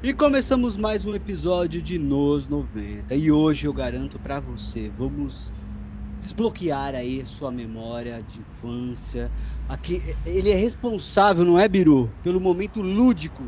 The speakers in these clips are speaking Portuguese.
E começamos mais um episódio de Nos 90. E hoje eu garanto pra você, vamos desbloquear aí sua memória de infância. Aqui, ele é responsável, não é, Biru, pelo momento lúdico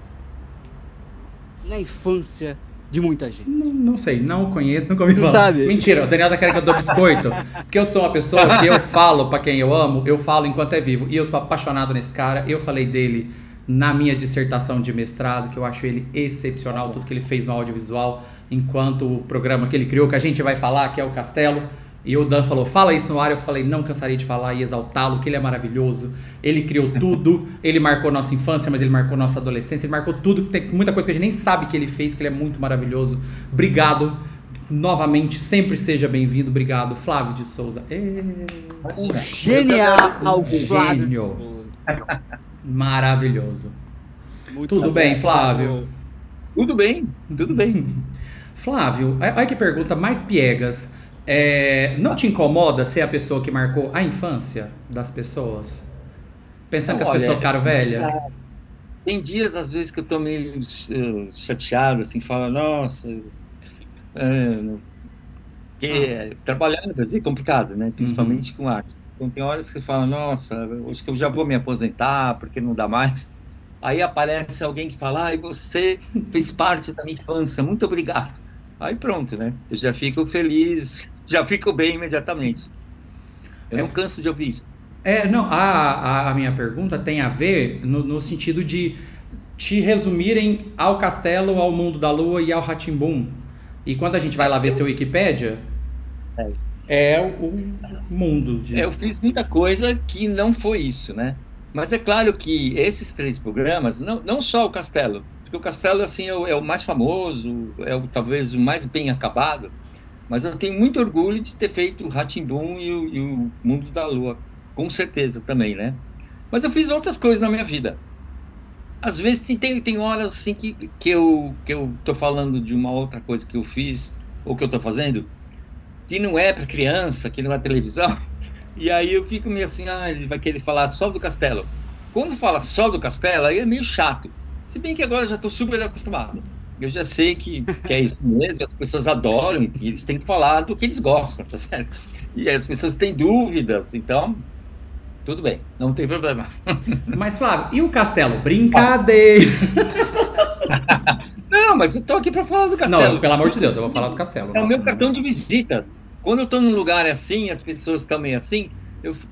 na infância de muita gente. Não sei, não conheço, nunca ouvi Não falar. sabe? Mentira, o Daniel tá querendo que eu dou biscoito. Porque eu sou uma pessoa que eu falo pra quem eu amo, eu falo enquanto é vivo. E eu sou apaixonado nesse cara. Eu falei dele na minha dissertação de mestrado, que eu acho ele excepcional, tudo que ele fez no audiovisual, enquanto o programa que ele criou, que a gente vai falar, que é o Castelo. E o Dan falou, fala isso no ar. Eu falei, não cansaria de falar e exaltá-lo, que ele é maravilhoso. Ele criou tudo, ele marcou nossa infância, mas ele marcou nossa adolescência, ele marcou tudo. Tem muita coisa que a gente nem sabe que ele fez, que ele é muito maravilhoso. Obrigado. Novamente, sempre seja bem-vindo. Obrigado, Flávio de Souza. O genial Flávio de Gênio. Souza. Maravilhoso. Muito Tudo bem, Flávio? Tudo bem, tudo bem. Flávio, olha que pergunta mais piegas. Não te incomoda ser a pessoa que marcou a infância das pessoas? Pensando que as Olha, pessoas ficaram velhas? Tem dias, às vezes, que eu tô meio chateado, assim, falo, nossa, é, trabalhar no Brasil é complicado, né? Uhum. Principalmente com arte. Então, tem horas que fala, nossa, acho que eu já vou me aposentar, porque não dá mais. Aí aparece alguém que fala, ai, você fez parte da minha infância, muito obrigado. Aí pronto, né? Eu já fico feliz, já fico bem imediatamente. Eu É, não canso de ouvir isso. não, a minha pergunta tem a ver no sentido de te resumirem ao Castelo, ao Mundo da Lua e ao rá E quando a gente vai lá ver seu Wikipédia, É, é o mundo de... Eu fiz muita coisa que não foi isso, né? Mas é claro que esses três programas, não só o Castelo, porque o Castelo assim é o mais famoso, talvez o mais bem acabado, mas eu tenho muito orgulho de ter feito o rá tim e o Mundo da Lua, com certeza também, né? Mas eu fiz outras coisas na minha vida. Às vezes tem horas assim que eu tô falando de uma outra coisa que eu fiz ou que eu tô fazendo que não é para criança, que não é televisão. E aí eu fico meio assim, ele vai querer falar só do Castelo. Quando fala só do Castelo, aí é meio chato. Se bem que agora eu já estou super acostumado. Eu já sei que é isso mesmo, as pessoas adoram, e eles têm que falar do que eles gostam, tá certo? E as pessoas têm dúvidas, então, tudo bem, não tem problema. Mas, Flávio, e o Castelo? Brincadeira! Não, mas eu estou aqui para falar do Não, Castelo. pelo amor de Deus, eu vou falar do Castelo. É o Nossa, meu cartão de visitas. Quando eu estou num lugar assim, as pessoas também assim,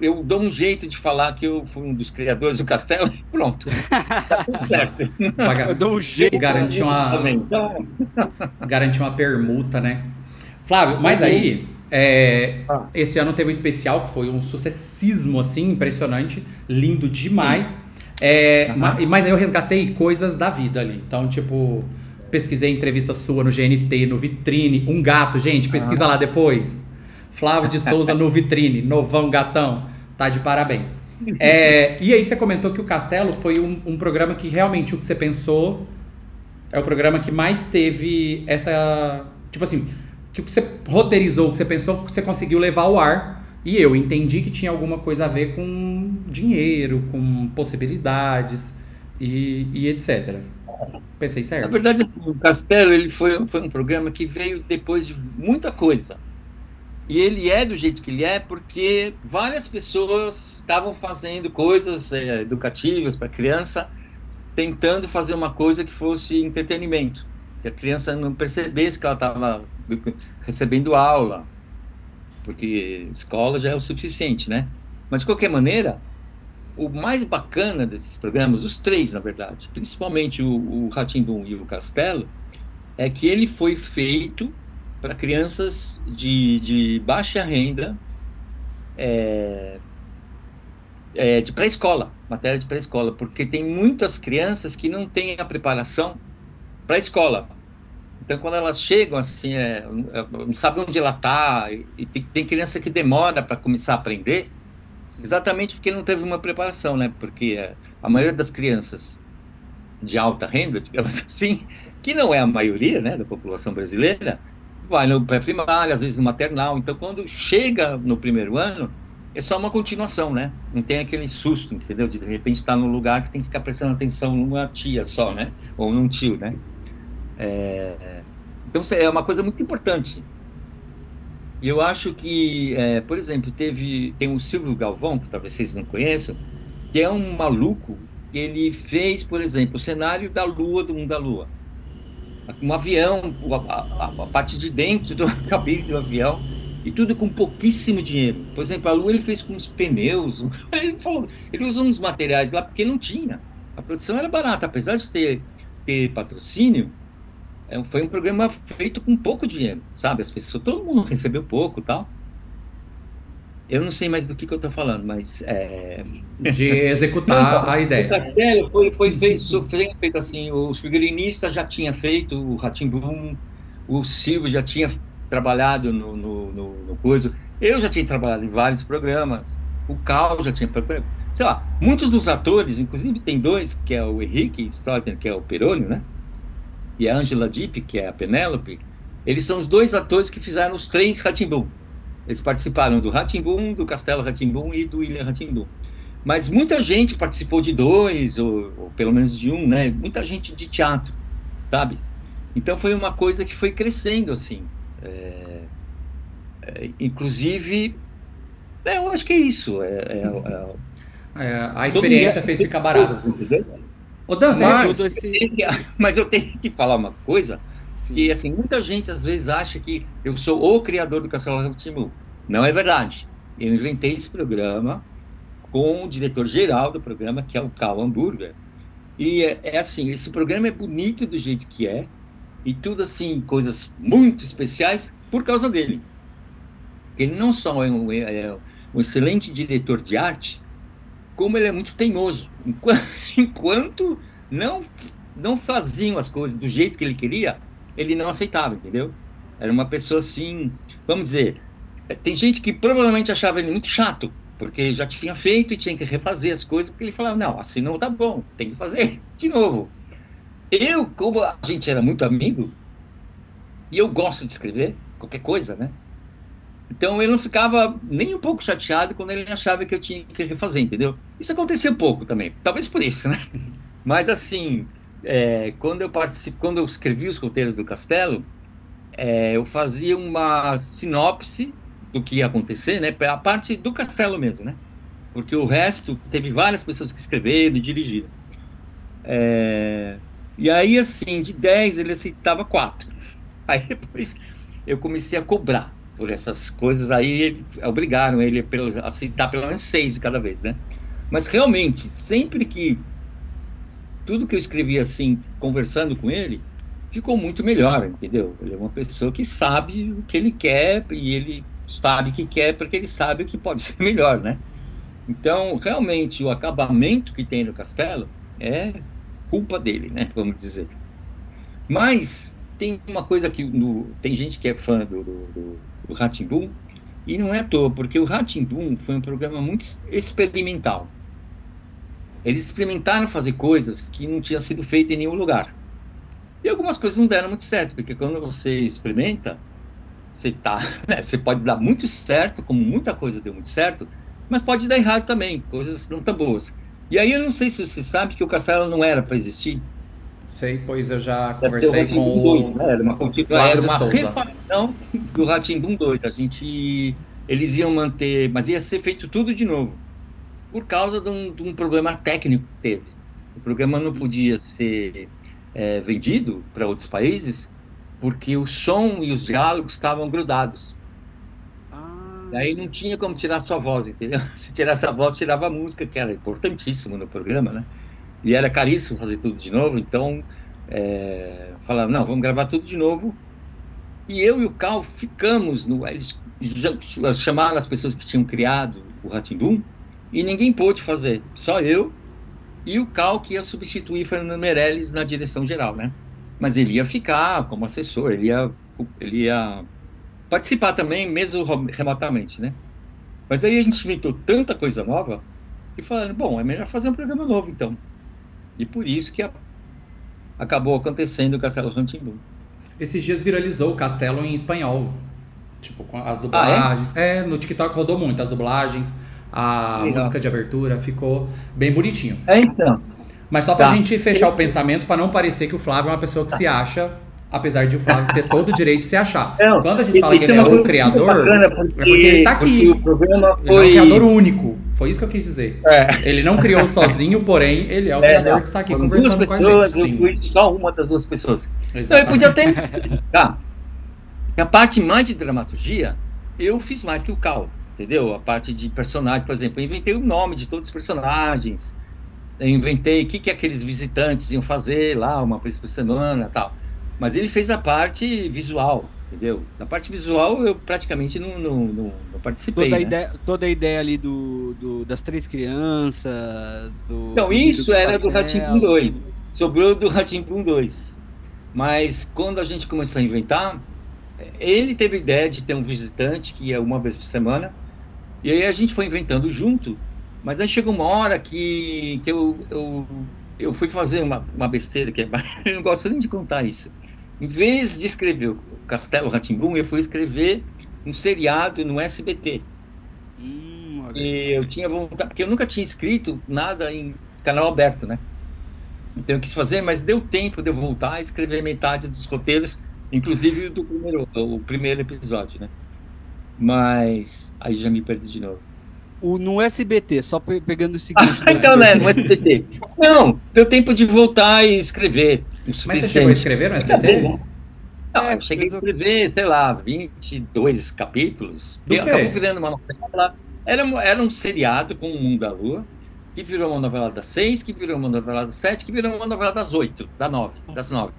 eu dou um jeito de falar que eu fui um dos criadores do castelo e pronto. Tá tudo certo. Eu pra dou um jeito. garantir Eles uma, também. Então, garantir uma permuta, né? Flávio, mas sim. aí, Ah, esse ano teve um especial que foi um sucessismo, assim, impressionante, lindo sim. demais. Aham. Mas aí eu resgatei coisas da vida ali. Então, tipo, pesquisei entrevista sua no GNT, no Vitrine, um gato, gente, pesquisa Aham. lá depois. Flávio de Souza no Vitrine, novão gatão, tá de parabéns. E aí você comentou que o Castelo foi um programa que realmente o que você pensou é o programa que mais teve essa. Tipo assim, que o que você roteirizou, o que você pensou, que você conseguiu levar ao ar. E eu entendi que tinha alguma coisa a ver com dinheiro, com possibilidades e etc. Pensei Na certo? verdade, assim, o Castelo ele foi um programa que veio depois de muita coisa. E ele é do jeito que ele é porque várias pessoas estavam fazendo coisas educativas para criança, tentando fazer uma coisa que fosse entretenimento, que a criança não percebesse que ela estava recebendo aula, porque escola já é o suficiente, né? Mas, de qualquer maneira, o mais bacana desses programas, os três, na verdade, principalmente o rá tim e o Castelo, é que ele foi feito para crianças de baixa renda, de pré-escola, matéria de pré-escola, porque tem muitas crianças que não têm a preparação para a escola. Então, quando elas chegam, assim, não sabe onde ela está, e tem criança que demora para começar a aprender, Sim. exatamente porque não teve uma preparação, né? Porque a maioria das crianças de alta renda, digamos assim, que não é a maioria, né, da população brasileira, vai no pré-primário, às vezes no maternal. Então, quando chega no primeiro ano, é só uma continuação, né? Não tem aquele susto, entendeu? De repente estar num lugar que tem que ficar prestando atenção numa tia só, né? Ou num tio, né? Então é uma coisa muito importante. E eu acho que, por exemplo, tem o Silvio Galvão, que talvez vocês não conheçam, que é um maluco que ele fez, por exemplo, o cenário da Lua, do mundo da Lua. Um avião, a parte de dentro da cabine do avião, e tudo com pouquíssimo dinheiro. Por exemplo, a Lua ele fez com uns pneus, ele usou uns materiais lá porque não tinha. A produção era barata, apesar de ter patrocínio, foi um programa feito com pouco dinheiro, sabe? As pessoas, todo mundo recebeu pouco, e tal. Eu não sei mais do que eu estou falando, mas de executar a ideia. O Castelo foi feito assim, os figurinistas já tinham feito o Rá-Tim-Bum, o Silvio já tinha trabalhado no coisa, eu já tinha trabalhado em vários programas, o Cal já tinha, sei lá, muitos dos atores, inclusive tem dois, que é o Henrique Strotter, que é o Perônio, né? E a Angela Dipp, que é a Penélope, eles são os dois atores que fizeram os 3 Rá-Tim-Bum. Eles participaram do Rá-Tim-Bum, do Castelo Rá-Tim-Bum e do Ilha Rá-Tim-Bum. Mas muita gente participou de 2, ou pelo menos de 1, né? Muita gente de teatro, sabe? Então foi uma coisa que foi crescendo, assim. Inclusive, eu acho que é isso. A experiência fez ficar barato. Ô, Dan, mas eu tenho que falar uma coisa, Sim. que assim, muita gente às vezes acha que eu sou o criador do Castelo Rá-Tim-Bum. Não é verdade. Eu inventei esse programa com o diretor-geral do programa, que é o Karl Hamburger. E assim, esse programa é bonito do jeito que é, e tudo assim, coisas muito especiais por causa dele. Ele não só é um excelente diretor de arte, como ele é muito teimoso. Enquanto não faziam as coisas do jeito que ele queria, ele não aceitava, entendeu? Era uma pessoa assim, vamos dizer, tem gente que provavelmente achava ele muito chato, porque já tinha feito e tinha que refazer as coisas, porque ele falava, não, assim não tá bom, tem que fazer de novo. Como a gente era muito amigo, e eu gosto de escrever, qualquer coisa, né? Então ele não ficava nem um pouco chateado quando ele achava que eu tinha que refazer, entendeu? Isso acontecia pouco também, talvez por isso, né? Mas assim, quando eu escrevi os roteiros do Castelo, eu fazia uma sinopse do que ia acontecer, né? A parte do Castelo mesmo, né? Porque o resto teve várias pessoas que escreveram e dirigiram. E aí, assim, de 10 ele aceitava 4. Aí depois eu comecei a cobrar por essas coisas, aí obrigaram ele a aceitar pelo menos 6 de cada vez, né? Mas realmente, sempre que tudo que eu escrevi assim, conversando com ele, ficou muito melhor, entendeu? Ele é uma pessoa que sabe o que ele quer e ele sabe o que quer porque ele sabe o que pode ser melhor, né? Então, realmente, o acabamento que tem no Castelo é culpa dele, né? Vamos dizer. Mas tem uma coisa que tem gente que é fã do Rá-Tim-Bum, e não é à toa, porque o Rá-Tim-Bum foi um programa muito experimental. Eles experimentaram fazer coisas que não tinham sido feitas em nenhum lugar. E algumas coisas não deram muito certo, porque quando você experimenta, você pode dar muito certo, como muita coisa deu muito certo, mas pode dar errado também, coisas não tão boas. E aí eu não sei se você sabe que o Castelo não era para existir. Sei, pois eu já conversei com o né? Era uma Souza. refeição do Rá-Tim-Bum 2. Eles iam manter, mas ia ser feito tudo de novo, por causa de um problema técnico que teve. O programa não podia ser vendido para outros países, porque o som e os diálogos estavam grudados. Daí não tinha como tirar sua voz, entendeu? Se tirasse a voz, tirava a música, que era importantíssimo no programa, né? E era caríssimo fazer tudo de novo, então falaram, não, vamos gravar tudo de novo. E eu e o Cal ficamos eles chamaram as pessoas que tinham criado o Rá-Tim-Bum e ninguém pôde fazer, só eu e o Cal, que ia substituir Fernando Meirelles na direção geral, né? Mas ele ia ficar como assessor, ele ia participar também, mesmo remotamente, né? Mas aí a gente inventou tanta coisa nova e falaram, bom, é melhor fazer um programa novo, então. E por isso que acabou acontecendo o Castelo Rá-Tim-Bum. Esses dias viralizou o Castelo em espanhol. Tipo, com as dublagens. No TikTok rodou muito as dublagens, a música de abertura, ficou bem bonitinho. Então. Mas só pra gente fechar o pensamento, pra não parecer que o Flávio é uma pessoa que se acha Apesar de o Flávio ter todo o direito de se achar. Não, Quando a gente fala que isso ele é uma o coisa criador, bacana, é porque ele tá aqui. porque o programa Ele é um foi... criador único. Foi isso que eu quis dizer. É. Ele não criou sozinho, porém, ele é o criador não, que está aqui foram conversando duas com a pessoas, gente. eu Sim. fui só uma das duas pessoas. Então, eu Exatamente. podia até... Tá. A parte mais de dramaturgia, eu fiz mais que o Cal, entendeu? A parte de personagem, por exemplo, eu inventei o nome de todos os personagens, eu inventei o que aqueles visitantes iam fazer lá uma vez por semana e tal. Mas ele fez a parte visual, entendeu? Na parte visual eu praticamente não participei, né? Toda a ideia ali das três crianças, Então, isso do era do castelo. Rá-Tim-Bum 2. Sobrou do Rá-Tim-Bum 2. Mas quando a gente começou a inventar, ele teve a ideia de ter um visitante que ia uma vez por semana. E aí a gente foi inventando junto. Mas aí chegou uma hora que eu fui fazer uma besteira, que eu não gosto nem de contar isso. Em vez de escrever o Castelo Rá-Tim-Bum, eu fui escrever um seriado no SBT. Olha. E eu tinha vontade, porque eu nunca tinha escrito nada em canal aberto, né? Então eu quis fazer, mas deu tempo de eu voltar a escrever metade dos roteiros, inclusive o primeiro episódio, né? Mas aí já me perdi de novo. No SBT, só pegando esse gancho do Então, né, SBT. no SBT. Não, deu tempo de voltar e escrever o Mas você chegou a suficiente. escrever no SBT? Não, eu cheguei a escrever, sei lá, 22 capítulos. Do E quê? acabou virando uma novela. Era um seriado com o Mundo da Lua, que virou uma novela das 6, que virou uma novela das 7, que virou uma novela das 8, das 9.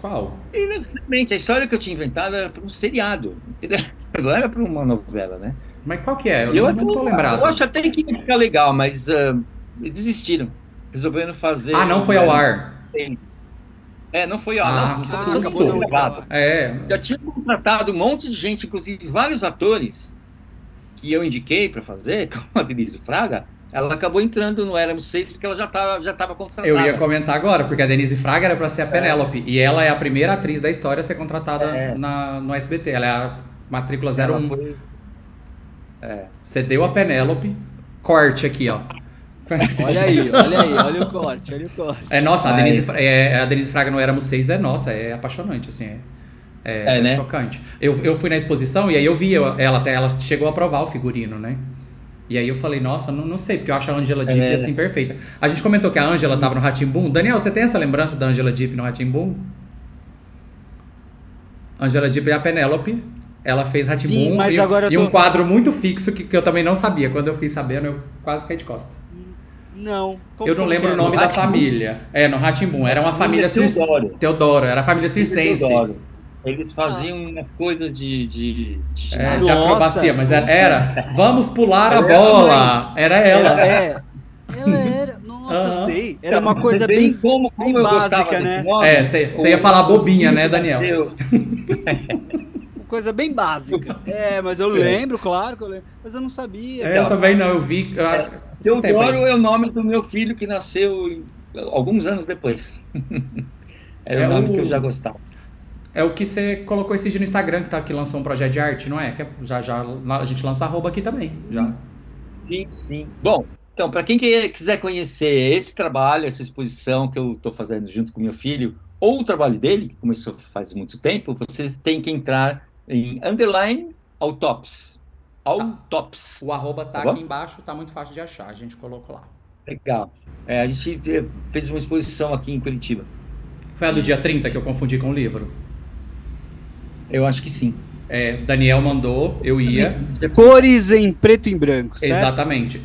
Qual? E, realmente, a história que eu tinha inventado era para um seriado, entendeu? Não era para uma novela, né? Mas qual que é? E Eu não tô lembrado. eu acho até que ia ficar legal, mas desistiram. Resolveram fazer... Ah, não foi ao ar. Não foi ao ar. Ah, Não, que começou a ser susto. gravado. É. Já tinha contratado um monte de gente, inclusive vários atores que eu indiquei para fazer, como a Denise Fraga. Ela acabou entrando no Éramos 6 porque ela já estava contratada. Eu ia comentar agora, porque a Denise Fraga era pra ser a Penélope. E ela é a primeira atriz da história a ser contratada no SBT. Ela é a matrícula 01. Ela foi... Você deu a Penélope. Corte aqui, ó. Olha o corte. É, nossa, Mas- a Denise Fraga no Éramos 6 é, nossa, é apaixonante, assim. É né? chocante. Eu fui na exposição e aí eu vi ela até, ela chegou a provar o figurino, né? E aí eu falei, nossa, não sei, porque eu acho a Angela Deep assim perfeita. A gente comentou que a Angela tava no Rá-Tim-Bum. Daniel, você tem essa lembrança da Angela Deep no Rá-Tim-Bum? Angela Deep é a Penélope. Ela fez Sim, Rá-Tim-Bum mas agora eu e tô- um quadro muito fixo que eu também não sabia. Quando eu fiquei sabendo, eu quase caí de costa. Não. Eu não lembro o nome da família. No Rá-Tim-Bum. Era uma família Teodoro. Teodoro, era a família circense. Teodoro. Eles faziam umas coisas de De Nossa, acrobacia, mas nossa. era vamos pular a Ela era bola. Era ela. Ela era. Nossa, Aham. sei. Era uma coisa Mas bem. como bem eu básica, gostava né? desse nome, Você ia falar bobinha, né, Daniel? Uma coisa bem básica. Mas eu lembro, claro que eu lembro. Mas eu não sabia. Eu também não, eu vi. esses tempos aí. Teodoro é o nome do meu filho que nasceu alguns anos depois. Era É o nome o- que eu já gostava. É o que você colocou esse dia no Instagram, que lançou um projeto de arte, não é? Que já a gente lança arroba aqui também. Já. Sim, sim. Bom, então, para quem quiser conhecer esse trabalho, essa exposição que eu estou fazendo junto com meu filho, ou o trabalho dele, que começou faz muito tempo, vocês têm que entrar em underline autops. Autops. O arroba tá Tá bom? aqui embaixo, tá muito fácil de achar, a gente colocou lá. Legal. A gente fez uma exposição aqui em Curitiba. Foi a do dia 30 que eu confundi com o livro. Eu acho que sim. Daniel mandou, eu ia. Cores em preto e branco, certo? Exatamente.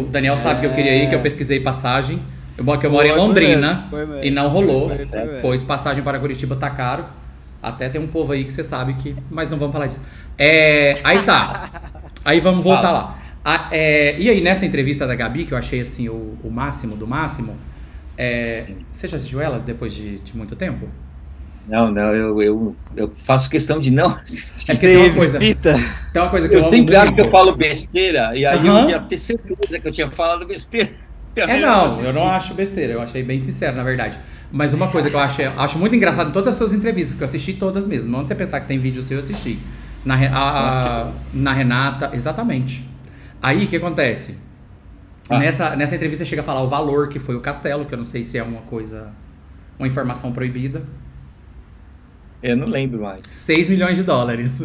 Daniel sabe que eu queria ir, que eu pesquisei passagem. Eu moro em Foi Londrina mesmo. e não rolou, Foi mesmo. pois passagem para Curitiba tá caro. Até tem um povo aí que você sabe que... Mas não vamos falar disso. Aí tá. Aí vamos voltar lá. E aí nessa entrevista da Gabi, que eu achei assim o máximo do máximo, você já assistiu ela depois de muito tempo? Não, eu faço questão de não assistir. É porque tem uma coisa, Evita. tem uma coisa que eu Eu amo sempre acho muito. que eu falo besteira, e aí Aham. eu ia ter certeza que eu tinha falado besteira. Não, eu não acho besteira, eu achei bem sincero, na verdade. Mas uma coisa que eu acho muito engraçado em todas as suas entrevistas, que eu assisti todas mesmo, não onde você pensar que tem vídeo seu, eu assisti. Na Renata, exatamente. Aí, o que acontece? Nessa entrevista chega a falar o valor que foi o castelo, que eu não sei se é uma informação proibida. Eu não lembro mais. 6 milhões de dólares.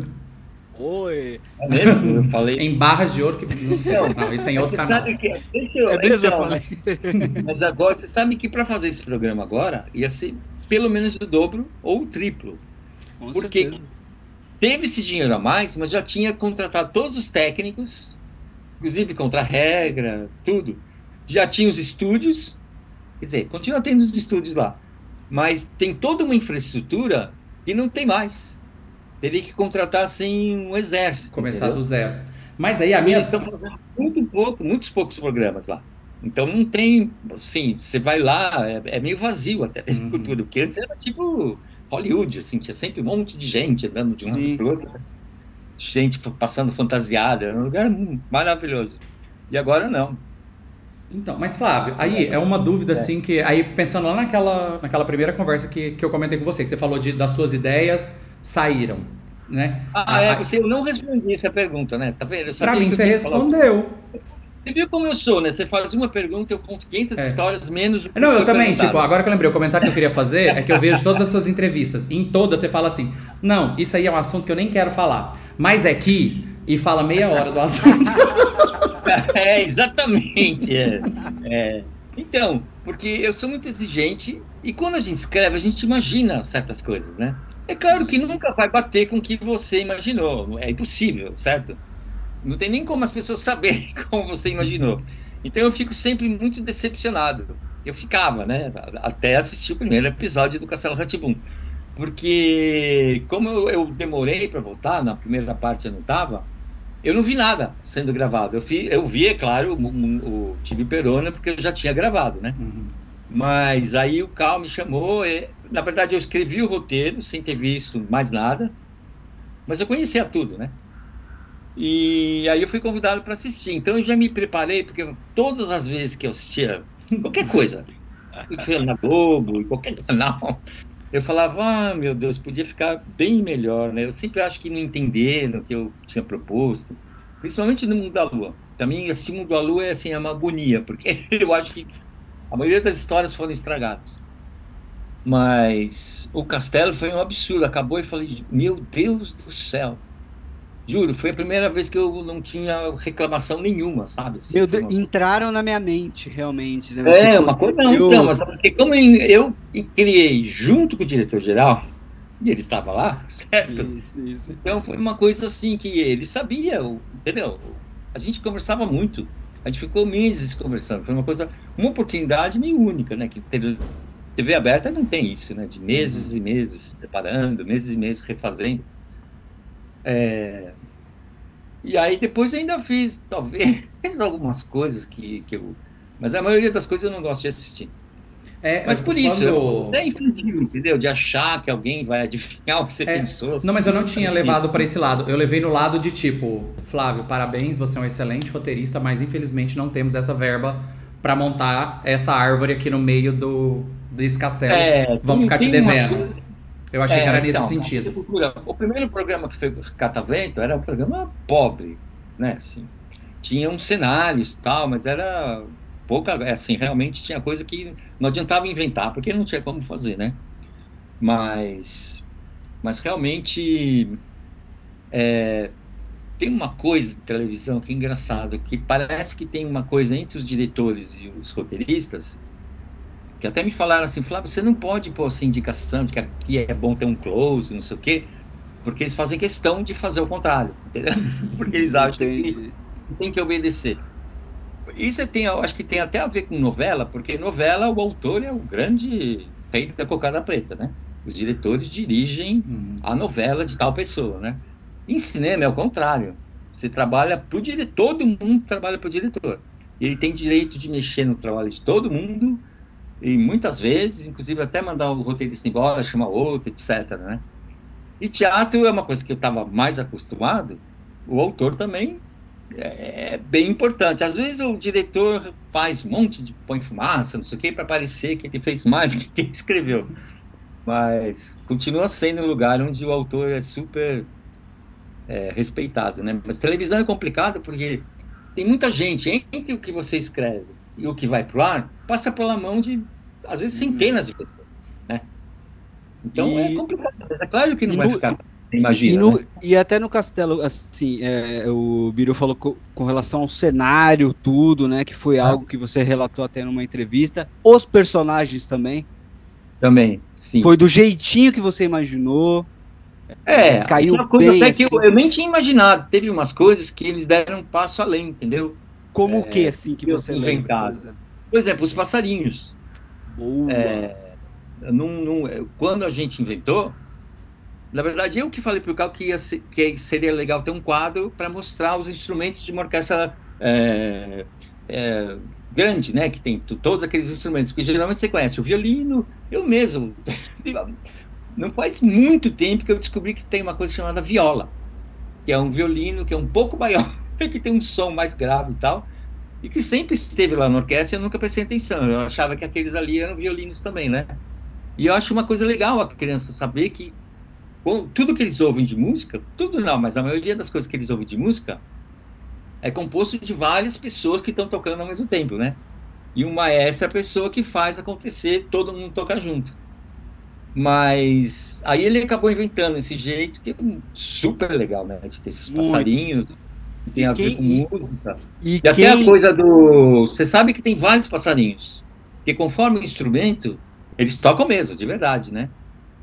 Oi. É mesmo? Eu falei. Em barras de ouro que. Não sei. Não, isso é em outro Você canal. sabe que. É mesmo, eu falei. Mas agora, você sabe que para fazer esse programa agora, ia ser pelo menos o dobro ou o triplo. Com Porque certeza. teve esse dinheiro a mais, mas já tinha contratado todos os técnicos, inclusive contra-regra, tudo. Já tinha os estúdios, quer dizer, continua tendo os estúdios lá, mas tem toda uma infraestrutura que não tem mais. Teria que contratar assim um exército, Começar entendeu? do zero. Mas aí a E minha. eles estão fazendo muitos poucos programas lá. Então não tem, assim, você vai lá, é meio vazio até a cultura, porque antes era tipo Hollywood, assim, tinha sempre um monte de gente andando de um lado Sim. para o outro, gente passando fantasiada, era um lugar maravilhoso. E agora não. Então, mas Flávio, aí é uma dúvida assim que. Aí pensando lá naquela primeira conversa que eu comentei com você, que você falou das suas ideias saíram, né? Eu não respondi essa pergunta, né? Tá vendo? Eu Pra sabia mim que eu você tinha que falar. respondeu. Você viu como eu sou, né? Você faz uma pergunta, eu conto 500 histórias menos o que Não, eu foi também, perguntado. tipo, agora que eu lembrei, o comentário que eu queria fazer é que eu vejo todas as suas entrevistas. Em todas você fala assim, não, isso aí é um assunto que eu nem quero falar. Mas é que, e fala meia hora do assunto. Exatamente. Então, porque eu sou muito exigente e quando a gente escreve, a gente imagina certas coisas, né? É claro que nunca vai bater com o que você imaginou, é impossível, certo? Não tem nem como as pessoas saberem como você imaginou. Então eu fico sempre muito decepcionado. Eu ficava, né? Até assistir o primeiro episódio do Castelo Rá-Tim-Bum. Porque como eu demorei para voltar, na primeira parte eu não estava, eu não vi nada sendo gravado. Eu vi, é claro, o Time Perona, porque eu já tinha gravado, né? Mas aí o Cal me chamou. Na verdade, eu escrevi o roteiro sem ter visto mais nada, mas eu conhecia tudo, né? E aí eu fui convidado para assistir. Então eu já me preparei, porque todas as vezes que eu assistia qualquer coisa, na Globo, em qualquer canal, eu falava, ah, meu Deus, podia ficar bem melhor, né? Eu sempre acho que não entenderam o que eu tinha proposto, principalmente no Mundo da Lua. Também assistir Mundo da Lua é assim, é uma agonia, porque eu acho que a maioria das histórias foram estragadas. Mas o Castelo foi um absurdo. Acabou e falei, meu Deus do céu. Juro, foi a primeira vez que eu não tinha reclamação nenhuma, sabe? Assim, Meu foi Deus, uma... entraram na minha mente, realmente, né? Você Uma coisa não, conseguiu. então, mas porque como eu criei junto com o diretor-geral, e ele estava lá, certo? Isso. Então foi uma coisa assim que ele sabia, entendeu? A gente conversava muito, a gente ficou meses conversando, foi uma oportunidade meio única, né? Que TV aberta não tem isso, né? De meses e meses se preparando, meses e meses refazendo. E aí depois eu ainda fiz, talvez, algumas coisas que eu... Mas a maioria das coisas eu não gosto de assistir. Mas por isso, é infantil, entendeu? De achar que alguém vai adivinhar o que você pensou. Não, mas eu não tinha levado para esse lado. Eu levei no lado de tipo, Flávio, parabéns, você é um excelente roteirista, mas infelizmente não temos essa verba para montar essa árvore aqui no meio desse castelo. Vamos ficar te devendo. Eu achei que era nesse sentido. O primeiro programa que foi Catavento era um programa pobre, né? Assim, tinha uns cenários e tal, mas era pouca, assim, realmente tinha coisa que não adiantava inventar, porque não tinha como fazer, né? Mas realmente tem uma coisa de televisão que é engraçado, que parece que tem uma coisa entre os diretores e os roteiristas, que até me falaram assim, Flávio, você não pode pôr assim, indicação de que aqui é bom ter um close, não sei o quê, porque eles fazem questão de fazer o contrário, entendeu? Porque eles acham que tem que obedecer. Isso eu acho que tem até a ver com novela, porque novela, o autor é o grande rei da cocada preta, né? Os diretores dirigem a novela de tal pessoa, né? Em cinema é o contrário. Você trabalha para o diretor, todo mundo trabalha para o diretor. Ele tem direito de mexer no trabalho de todo mundo, e muitas vezes, inclusive até mandar o roteirista embora, chamar outro, etc, né? E teatro é uma coisa que eu estava mais acostumado, o autor também é bem importante. Às vezes o diretor faz um monte de põe fumaça, não sei o quê, para parecer que ele fez mais do que ele escreveu. Mas continua sendo um lugar onde o autor é super respeitado, né? Mas televisão é complicado porque tem muita gente, entre o que você escreve e o que vai pro ar, passa pela mão de, às vezes, centenas de pessoas, né? Então é E, complicado. É claro que não e, vai no, ficar, e, imagina, no, né? e até no Castelo, assim, o Biru falou com relação ao cenário, tudo, né? Que foi Ah, algo que você relatou até numa entrevista. Os personagens também. também, sim. Foi do jeitinho que você imaginou, Tinha caiu uma coisa bem até que eu, assim. eu nem tinha imaginado. Teve umas coisas que eles deram um passo além, entendeu? Como o que, assim, que Eu você tinha lembra, por inventado. exemplo? Por exemplo, os passarinhos. Boa. Quando a gente inventou, na verdade, eu que falei para o Carl que seria legal ter um quadro para mostrar os instrumentos de uma orquestra é, grande, né? Que tem todos aqueles instrumentos, que geralmente você conhece. O violino, eu mesmo. Não faz muito tempo que eu descobri que tem uma coisa chamada viola, que é um violino que é um pouco maior, que tem um som mais grave e tal, e que sempre esteve lá na orquestra e eu nunca prestei atenção. Eu achava que aqueles ali eram violinos também, né? E eu acho uma coisa legal a criança saber que tudo que eles ouvem de música, tudo não, mas a maioria das coisas que eles ouvem de música é composto de várias pessoas que estão tocando ao mesmo tempo, né? E o maestro é a pessoa que faz acontecer, todo mundo tocar junto. Mas aí ele acabou inventando esse jeito que é super legal, né? De ter esses Muito. passarinhos, que E tem a ver quem, com música. e E até a quem, coisa do. Você sabe que tem vários passarinhos, que conforme o instrumento, eles tocam mesmo, de verdade, né?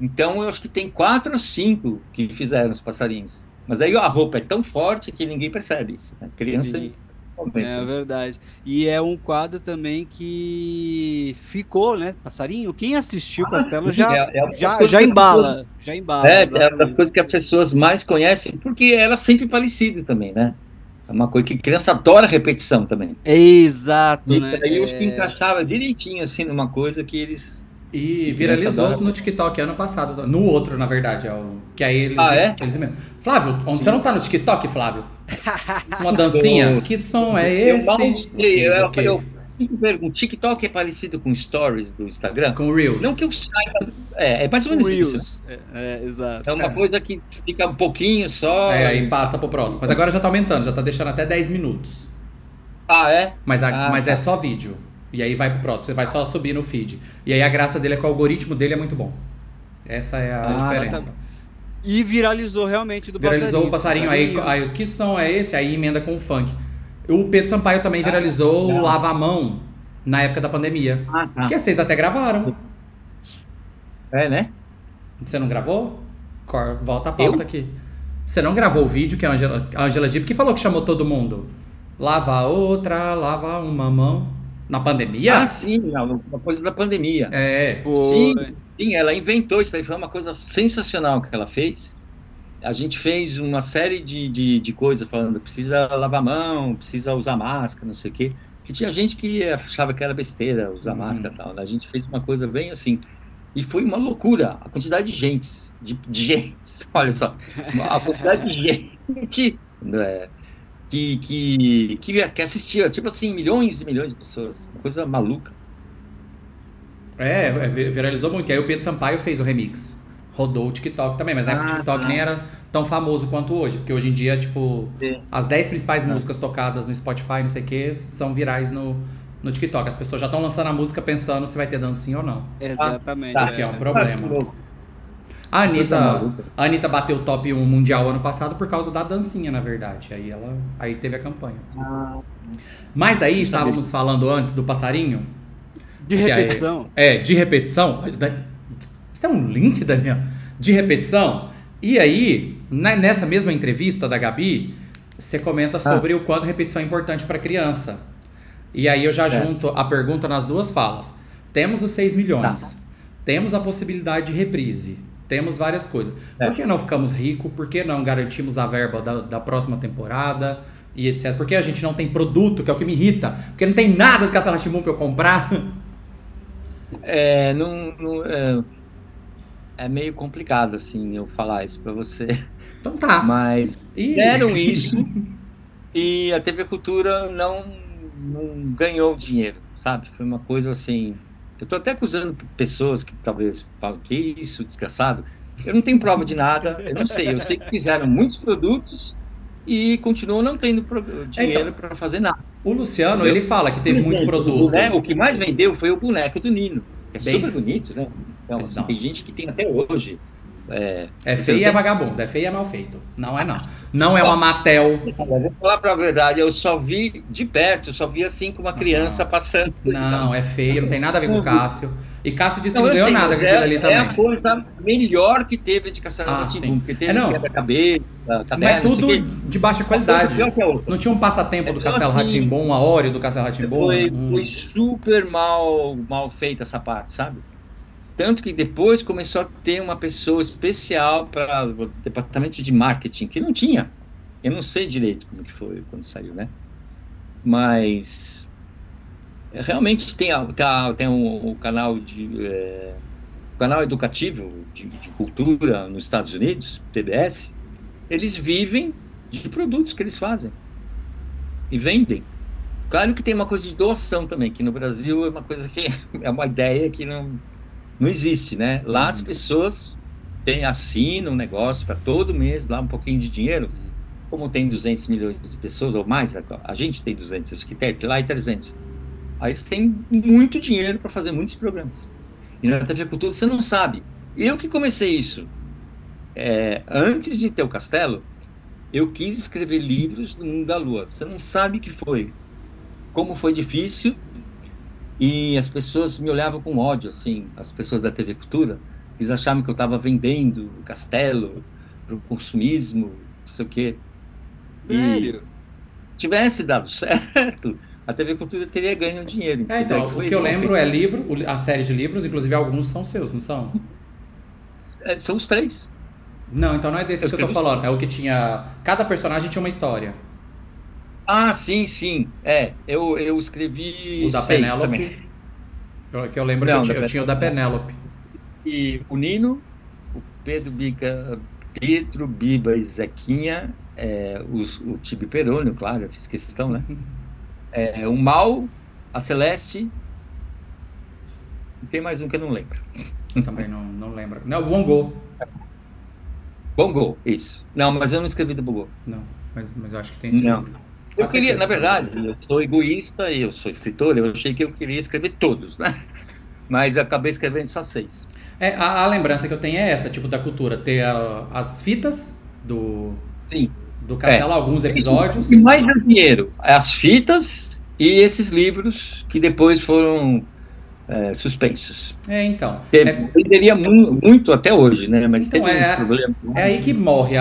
Então eu acho que tem 4 ou 5 que fizeram os passarinhos. Mas aí a roupa é tão forte que ninguém percebe isso, né? Criança sim, momento, é né? verdade. E é um quadro também que ficou, né? Passarinho, quem assistiu Castelo Sim, é uma das coisas já que as pessoas. embala, É uma das exatamente. coisas que as pessoas mais conhecem, porque era sempre parecido também, né? É uma coisa que criança adora repetição também. É exato, E né? aí eu acho que encaixava direitinho, assim, numa coisa que eles. E Que criança viralizou adora. no TikTok ano passado. No outro, na verdade. Que aí Ah, é? eles mesmo. Flávio, onde você Sim. não tá no TikTok, Flávio? Uma dancinha? Do- Que som é Eu mal esse? O sei, quê? O eu quê? sempre pergunto, o TikTok é parecido com Stories do Instagram? Com Não que Reels. eu saiba, é mais ou O menos isso, né? Reels, exato. É uma coisa que fica um pouquinho só. Aí passa pro próximo. Mas agora já tá aumentando, já tá deixando até 10 minutos. Ah, é? Ah, Mas é tá. só vídeo. E aí vai pro próximo, você vai só subir no feed. E aí a graça dele é que o algoritmo dele é muito bom. Essa é a diferença. Exatamente. E viralizou realmente do Viralizou o passarinho. passarinho, aí o que som é esse? Aí emenda com o funk. O Pedro Sampaio também viralizou o Legal. Lava a Mão na época da pandemia. Ah, tá. Que vocês até gravaram. É, né? Você não gravou? Volta a Eu? pauta aqui. Você não gravou o vídeo que a Angela Dipp que falou que chamou todo mundo? Lava a outra, lava uma mão. Na pandemia? Ah, sim, não, uma coisa da pandemia. É. Sim, Foi. sim, ela inventou isso aí, foi uma coisa sensacional que ela fez. A gente fez uma série de coisas falando, precisa lavar a mão, precisa usar máscara, não sei o quê. Que tinha gente que achava que era besteira usar máscara e tal, né? A gente fez uma coisa bem assim. E foi uma loucura a quantidade de gente, de gente, olha só, a quantidade de gente né, que assistia, tipo assim, milhões e milhões de pessoas. Uma coisa maluca. Viralizou muito. E aí o Pedro Sampaio fez o remix. Rodou o TikTok também, mas na época o Ah, TikTok tá. nem era tão famoso quanto hoje. Porque hoje em dia, tipo, Sim. as 10 principais Ah. músicas tocadas no Spotify, não sei o que, são virais no TikTok. As pessoas já estão lançando a música pensando se vai ter dancinha ou não. Ah, Exatamente. tá. O que é um Ah, que problema. louco. A Coisa Anitta, maluca. a Anitta bateu o top 1 mundial ano passado por causa da dancinha, na verdade. Aí teve a campanha. Mas daí estávamos falando antes do passarinho. De que repetição. de repetição. Isso é um link, Daniel? De repetição. E aí, nessa mesma entrevista da Gabi, você comenta sobre o quanto repetição é importante para criança. E aí eu já junto a pergunta nas duas falas. Temos os 6 milhões. Temos a possibilidade de reprise. Temos várias coisas. Por que não ficamos ricos? Por que não garantimos a verba da próxima temporada? E etc. Por que a gente não tem produto, que é o que me irrita? Porque não tem nada do Castelo Rá-Tim-Bum pra eu comprar. É meio complicado, assim, eu falar isso pra você. Então tá. Mas E... deram isso e a TV Cultura não ganhou dinheiro, sabe? Foi uma coisa assim. Eu tô até acusando pessoas que talvez falam que isso, desgraçado. Eu não tenho prova de nada, eu não sei. Eu sei que fizeram muitos produtos e continuam não tendo dinheiro para fazer nada. O Luciano, Entendeu? ele fala que teve Por muito exemplo, produto. O que mais vendeu foi o boneco do Nino, que é Bem- super bonito, né? Então, assim, Não. tem gente que tem até hoje. É feio e é vagabundo, é feio e é mal feito. Não é não. Não é uma Mattel. Vou falar pra verdade, eu só vi de perto, eu só vi assim com uma criança passando. Não, é feio, não tem nada a ver com o Cássio. E Cássio disse que Não, não eu ganhou sei, nada mas com aquilo ali é também. a coisa melhor que teve de Castelo Ah, Rá-Tim-Bum, sim. porque teve Não. quebra-cabeça, Mas caderno, tudo não sei o quê. de baixa Uma coisa qualidade. pior que a outra. Não tinha um passatempo do Então, Castelo assim, Rá-Tim-Bum, uma Oreo do Castelo Rá-Tim-Bum? Foi super mal feita essa parte, sabe? Tanto que depois começou a ter uma pessoa especial para o departamento de marketing, que não tinha. Eu não sei direito como que foi quando saiu, né? Mas realmente tem um canal canal educativo de cultura nos Estados Unidos, TBS. Eles vivem de produtos que eles fazem e vendem. Claro que tem uma coisa de doação também, que no Brasil é uma coisa que é uma ideia que não existe, né? Lá as pessoas assinam um negócio para todo mês, lá um pouquinho de dinheiro, como tem 200 milhões de pessoas ou mais, a gente tem 200, acho que tem, lá é 300. Aí eles têm muito dinheiro para fazer muitos programas. E na TV Cultura você não sabe. Eu que comecei isso. Antes de ter o Castelo, eu quis escrever livros do mundo da Lua. Você não sabe o que foi. Como foi difícil. E as pessoas me olhavam com ódio, assim, as pessoas da TV Cultura. Eles achavam que eu estava vendendo o Castelo para o consumismo, não sei o quê. Sério? E se tivesse dado certo, a TV Cultura teria ganho dinheiro. Então, o que eu lembro é livro, a série de livros, inclusive alguns são seus, não são? São os 3. Não, então não é desse que eu tô falando. É o que tinha. Cada personagem tinha uma história. Ah, sim, sim. Eu escrevi O da 6 Penélope. também. Que eu lembro Não, que eu tinha o da Penélope. E o Nino, o Pedro Biba e Zequinha, o Tibi Perônio, claro, eu fiz questão, né? O Mal, a Celeste, e tem mais um que eu não lembro. Também não lembro. Não, o Bongo. Bongo, isso. Não, mas eu não escrevi do Bongo. Não, mas eu acho que tem sim. Não. Eu queria, na verdade, eu sou egoísta e eu sou escritor, eu achei que eu queria escrever todos, né? Mas eu acabei escrevendo só 6. A lembrança que eu tenho é essa, tipo, da cultura. Ter as fitas do Castelo, alguns episódios. O que mais deu dinheiro? As fitas e esses livros que depois foram suspensos. Então. Venderia muito até hoje, né? Mas então, teve um problema. É aí que morre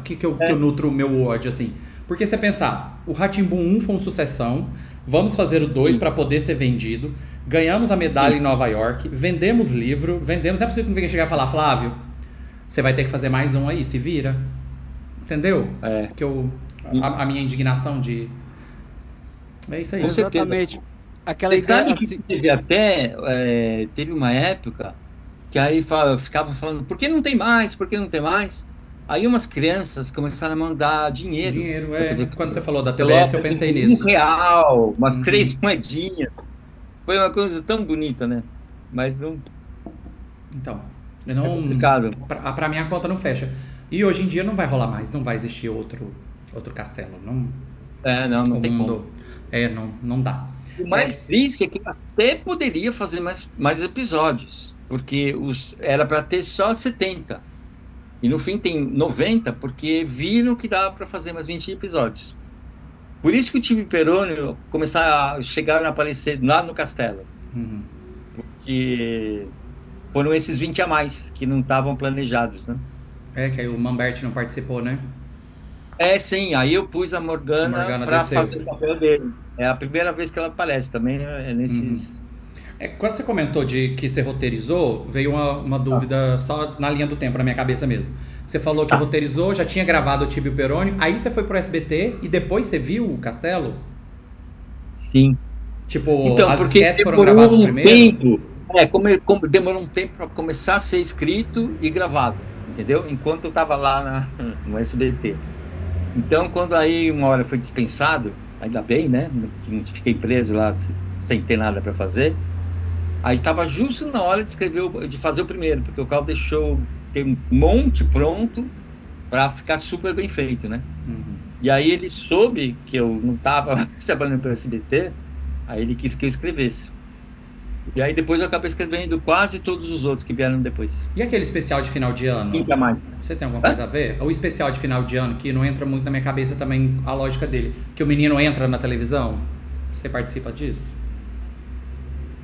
que eu nutro o meu ódio, assim. Porque você pensar, o Rá-Tim-Bum 1 foi uma sucessão, vamos fazer o 2 para poder ser vendido, ganhamos a medalha em Nova York, vendemos livro, não é possível que ninguém chegar e falar, Flávio, você vai ter que fazer mais um aí, se vira. Entendeu? Que a minha indignação de... É isso aí. Exatamente. Aquela Você ideia sabe que assim... teve uma época que aí ficava falando, por que não tem mais? Por que não tem mais? Aí umas crianças começaram a mandar dinheiro. Quando você falou da TBS, eu pensei nisso. R$1, umas 3 moedinhas. Foi uma coisa tão bonita, né? Mas não... Então, é complicado. Pra mim a conta não fecha. E hoje em dia não vai rolar mais, não vai existir outro Castelo. Não tem como. Não dá. O mais triste é que até poderia fazer mais episódios, porque era para ter só 70. E no fim tem 90, porque viram que dava para fazer mais 20 episódios. Por isso que o Tibi Perônio chegaram a aparecer lá no Castelo. Porque foram esses 20 a mais, que não estavam planejados, né? Que aí o Mamberti não participou, né? Sim, aí eu pus a Morgana para fazer o papel dele. É a primeira vez que ela aparece também, nesses... Quando você comentou de que você roteirizou, veio uma dúvida só na linha do tempo, na minha cabeça mesmo. Você falou que roteirizou, já tinha gravado o Tibio Perônio, aí você foi pro SBT e depois você viu o Castelo? Sim. Tipo, então, as porque sketches foram gravadas primeiro? Demorou um tempo para começar a ser escrito e gravado, entendeu? Enquanto eu tava lá no SBT. Então, quando aí uma hora foi dispensado, ainda bem, né? Que fiquei preso lá sem ter nada para fazer. Aí estava justo na hora de fazer o primeiro, porque o Carl deixou ter um monte pronto para ficar super bem feito, né? E aí ele soube que eu não estava trabalhando para o SBT, aí ele quis que eu escrevesse. E aí depois eu acabei escrevendo quase todos os outros que vieram depois. E aquele especial de final de ano? Nunca mais. Você tem alguma coisa a ver? O especial de final de ano, que não entra muito na minha cabeça também a lógica dele. Que o menino entra na televisão. Você participa disso?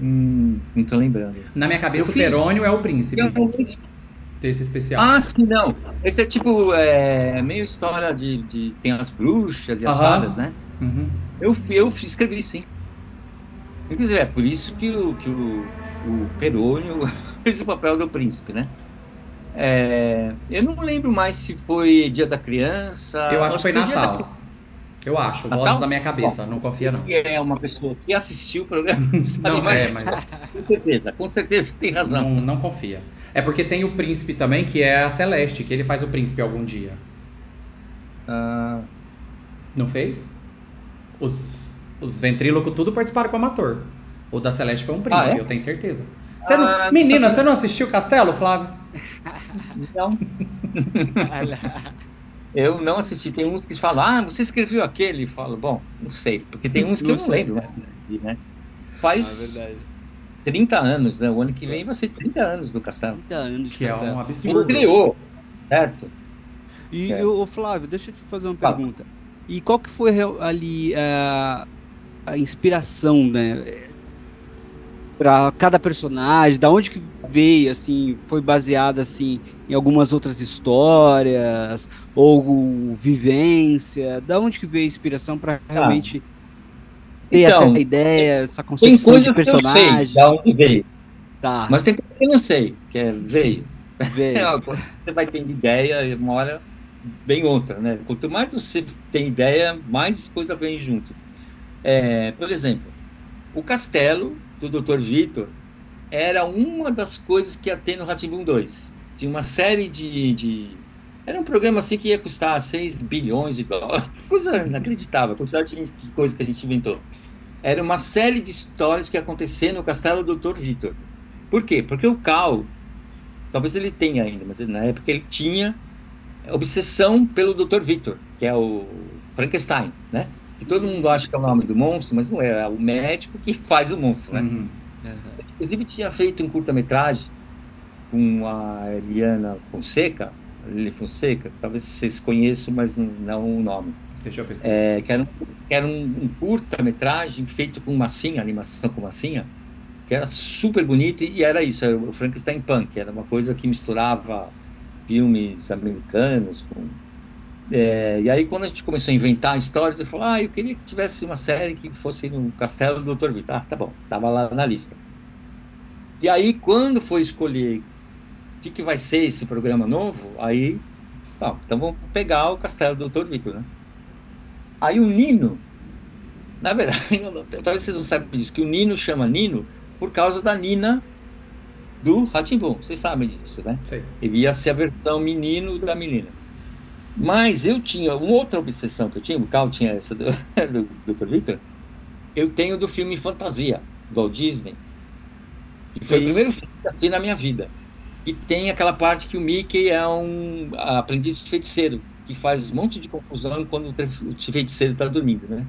Não tô lembrando. Na minha cabeça, Eu o fiz- Perônio é o príncipe Eu- desse especial. Ah, sim, não. Esse é tipo, meio história tem as bruxas e as Aham. fadas, né? Uhum. Eu escrevi, sim. Quer dizer, é por isso que o Perônio fez o papel do príncipe, né? Eu não lembro mais se foi Dia da Criança. Eu acho que foi Dia da Natal. Eu acho, Natal? vozes da minha cabeça, não confia não. Que é uma pessoa que assistiu o programa, sabe Não, mais? mas Com certeza tem razão. não confia. É porque tem o príncipe também, que é a Celeste, que ele faz o príncipe algum dia. Ah, Não fez? Os ventrílocos tudo participaram como ator. O da Celeste foi um príncipe, Ah, é? eu tenho certeza. Ah, Menina, não sabia. você não assistiu Castelo, Flávio? Não, eu não assisti. Tem uns que falam, você escreveu aquele? Eu falo, bom, não sei, porque tem uns que Não eu não sei. lembro, né? Ah, Faz verdade. 30 anos, né? O ano que vem vai ser 30 anos do Castelo. 30 anos de Que é Castelo. um Ele absurdo. criou, certo? E, É. ô, Flávio, deixa eu te fazer uma Fala. pergunta. E qual que foi ali a inspiração, né? Para cada personagem, da onde que veio, assim, foi baseada, assim, em algumas outras histórias, ou vivência, da onde que veio a inspiração para realmente ter Então, essa ideia, essa tem concepção coisas de que eu sei personagem? da onde veio, Tá, mas tem coisas que eu não sei, que veio. veio. Quando você vai tendo ideia, e uma hora vem outra, né? Quanto mais você tem ideia, mais coisa vem junto. Por exemplo, o castelo do Dr. Vitor era uma das coisas que ia ter no Rá-Tim-Bum 2. Tinha uma série Era um programa assim que ia custar 6 bilhões de dólares. Coisa inacreditável, a quantidade de coisa que a gente inventou. Era uma série de histórias que ia acontecer no castelo do Dr. Vitor. Por quê? Porque o Cal, talvez ele tenha ainda, mas na época ele tinha obsessão pelo Dr. Vitor, que é o Frankenstein, né? Que todo mundo acha que é o nome do monstro, mas não é. É o médico que faz o monstro, né? Uhum. Inclusive tinha feito um curta-metragem com a Eliana Fonseca, talvez vocês conheçam, mas não o nome. Deixa eu pesquisar. Que era um curta-metragem feito com massinha, animação com massinha, que era super bonito e era isso, era o Frankenstein Punk, era uma coisa que misturava filmes americanos e aí quando a gente começou a inventar histórias, eu falei, eu queria que tivesse uma série que fosse no Castelo do Dr. Vitor. Tá bom, tava lá na lista. E aí quando foi escolher o que vai ser esse programa novo, aí, então vamos pegar o Castelo do Dr. Vitor, né? Aí o Nino, na verdade, talvez vocês não saibam disso, que o Nino chama Nino por causa da Nina do Rá-Tim-Bum, vocês sabem disso, né? Sei. Ele ia ser a versão menino da menina. Mas eu tinha uma outra obsessão que eu tinha, o Carl tinha essa do Dr. Vitor, eu tenho do filme Fantasia, do Walt Disney, que foi o primeiro filme que eu assisti na minha vida. E tem aquela parte que o Mickey é um aprendiz de feiticeiro, que faz um monte de confusão quando o feiticeiro está dormindo, né?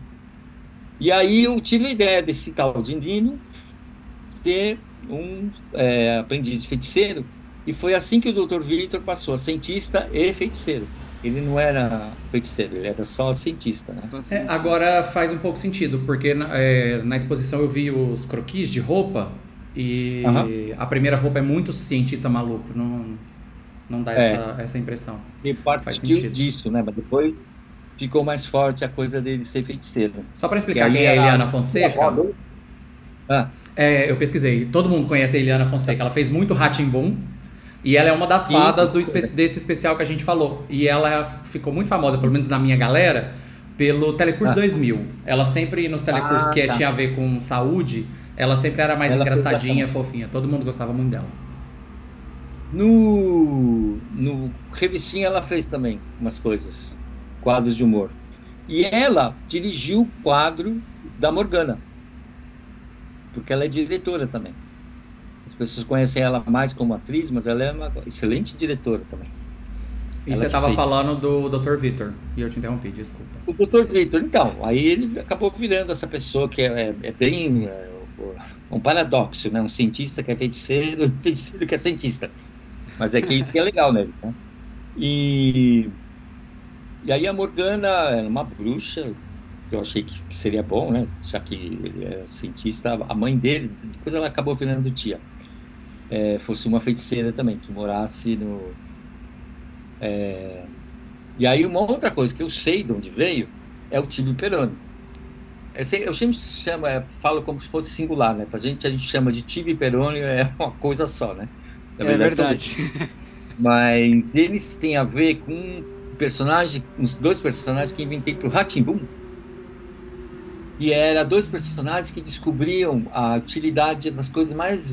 E aí eu tive a ideia desse tal de Nino ser um aprendiz de feiticeiro, e foi assim que o Dr. Vitor passou a cientista e feiticeiro. Ele não era feiticeiro, ele era só cientista, né? Agora faz um pouco sentido, porque na exposição eu vi os croquis de roupa e a primeira roupa é muito cientista maluco, não dá essa impressão. E Faz sentido. disso, né? Mas depois ficou mais forte a coisa dele ser feiticeiro. Só para explicar quem é a Eliana Fonseca, Ah, eu pesquisei. Todo mundo conhece a Eliana Fonseca. Ela fez muito Rá-Tim-Bum. E ela é uma das Sim. fadas desse especial que a gente falou. E ela ficou muito famosa, pelo menos na minha galera, pelo Telecurso 2000. Ela sempre, nos telecursos que tinha a ver com saúde, ela sempre era mais Ela fez engraçadinha, fofinha. Todo mundo gostava muito dela. No Revistinha ela fez também umas coisas, quadros de humor. E ela dirigiu o quadro da Morgana, porque ela é diretora também. As pessoas conhecem ela mais como atriz, mas ela é uma excelente diretora também. E Ela você que tava fez. falando do Dr. Vitor, e eu te interrompi, desculpa. O Dr. Vitor, então, aí ele acabou virando essa pessoa que é bem um paradoxo, né? Um cientista que é feiticeiro, um feiticeiro que é cientista. Mas é que isso que é legal, né? E, e aí a Morgana era uma bruxa, que eu achei que seria bom, né? Já que ele é cientista, a mãe dele, depois ela acabou virando tia. Fosse uma feiticeira também, que morasse no. E aí uma outra coisa que eu sei de onde veio é o Tibio Peroni. Eu sempre falo como se fosse singular, né? Pra gente, a gente chama de Tibio e Peroni, é uma coisa só, né? Na É verdade, são verdade. mas eles têm a ver com uns dois personagens que inventei para o Rá-Tim-Bum, e eram dois personagens que descobriam a utilidade das coisas mais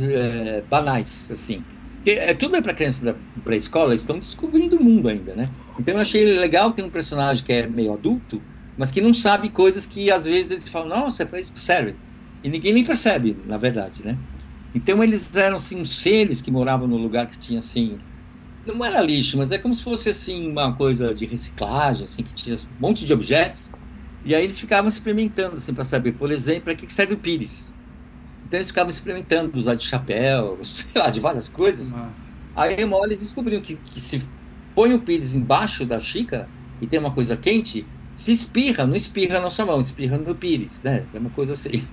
banais, assim. Porque tudo é para criança da pré-escola, eles estão descobrindo o mundo ainda, né? Então eu achei legal ter um personagem que é meio adulto, mas que não sabe coisas que às vezes eles falam, nossa, é para isso que serve. E ninguém nem percebe, na verdade, né? Então eles eram assim, uns seres que moravam num lugar que tinha assim, não era lixo, mas é como se fosse assim uma coisa de reciclagem, assim, que tinha um monte de objetos. E aí eles ficavam experimentando, assim, para saber, por exemplo, para que serve o pires. Então eles ficavam experimentando usar de chapéu, sei lá, de várias coisas. Nossa. Aí uma hora eles descobriram que se põe o pires embaixo da xícara e tem uma coisa quente, se espirra, não espirra na sua mão, espirra no pires, né? É uma coisa assim.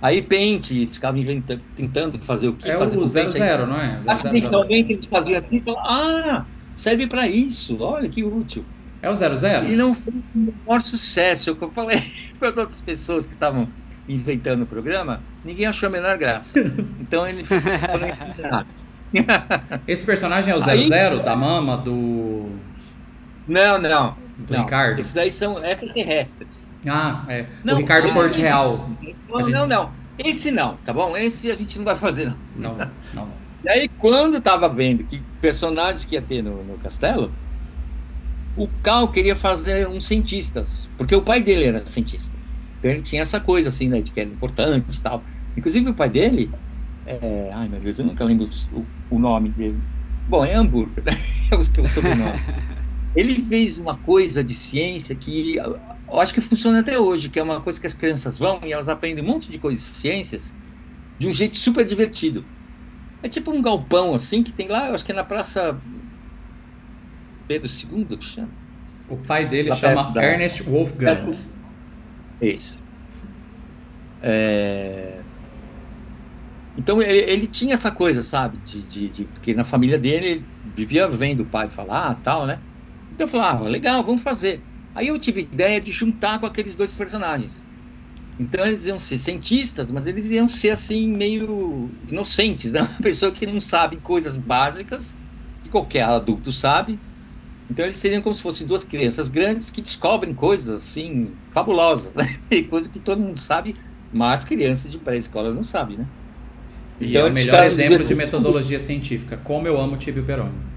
Aí pente, eles ficavam tentando fazer o que É fazer o com zero pente. zero, não é? 000. Acidentalmente eles faziam assim e falavam, serve para isso, olha que útil. É o 00? E não foi o maior sucesso. Eu falei para as outras pessoas que estavam inventando o programa, ninguém achou a menor graça. Então ele ficou enganado. Esse personagem é o Aí, 00 da mama do não. Ricardo? Esses daí são extraterrestres. Ah, é. O Não, Ricardo Corte Real. não. Esse não, tá bom? Esse a gente não vai fazer, não. Não. E aí, quando estava vendo que personagens que ia ter no castelo, o Cal queria fazer uns cientistas, porque o pai dele era cientista. Então ele tinha essa coisa, assim, né, de que era importante e tal. Inclusive o pai dele, ai meu Deus, eu nunca lembro o nome dele. Bom, é Hamburgo, né? É o sobrenome. Ele fez uma coisa de ciência que eu acho que funciona até hoje, que é uma coisa que as crianças vão e elas aprendem um monte de coisas de ciências de um jeito super divertido. É tipo um galpão, assim, que tem lá, eu acho que é na Praça Pedro II, que chama. O pai dele Lá chama perto da- Ernest Wolfgang. Isso. Então ele tinha essa coisa, sabe? Porque na família dele ele vivia vendo o pai falar, tal, né? Então eu falava, legal, vamos fazer. Aí eu tive ideia de juntar com aqueles dois personagens. Então eles iam ser cientistas, mas eles iam ser assim meio inocentes, né? Uma pessoa que não sabe coisas básicas que qualquer adulto sabe. Então eles seriam como se fossem duas crianças grandes que descobrem coisas assim fabulosas, né? E coisa que todo mundo sabe, mas crianças de pré-escola não sabem, né? E Então é o eles melhor ficaram exemplo de divertidos. metodologia científica. Como eu amo Tibio Peroni.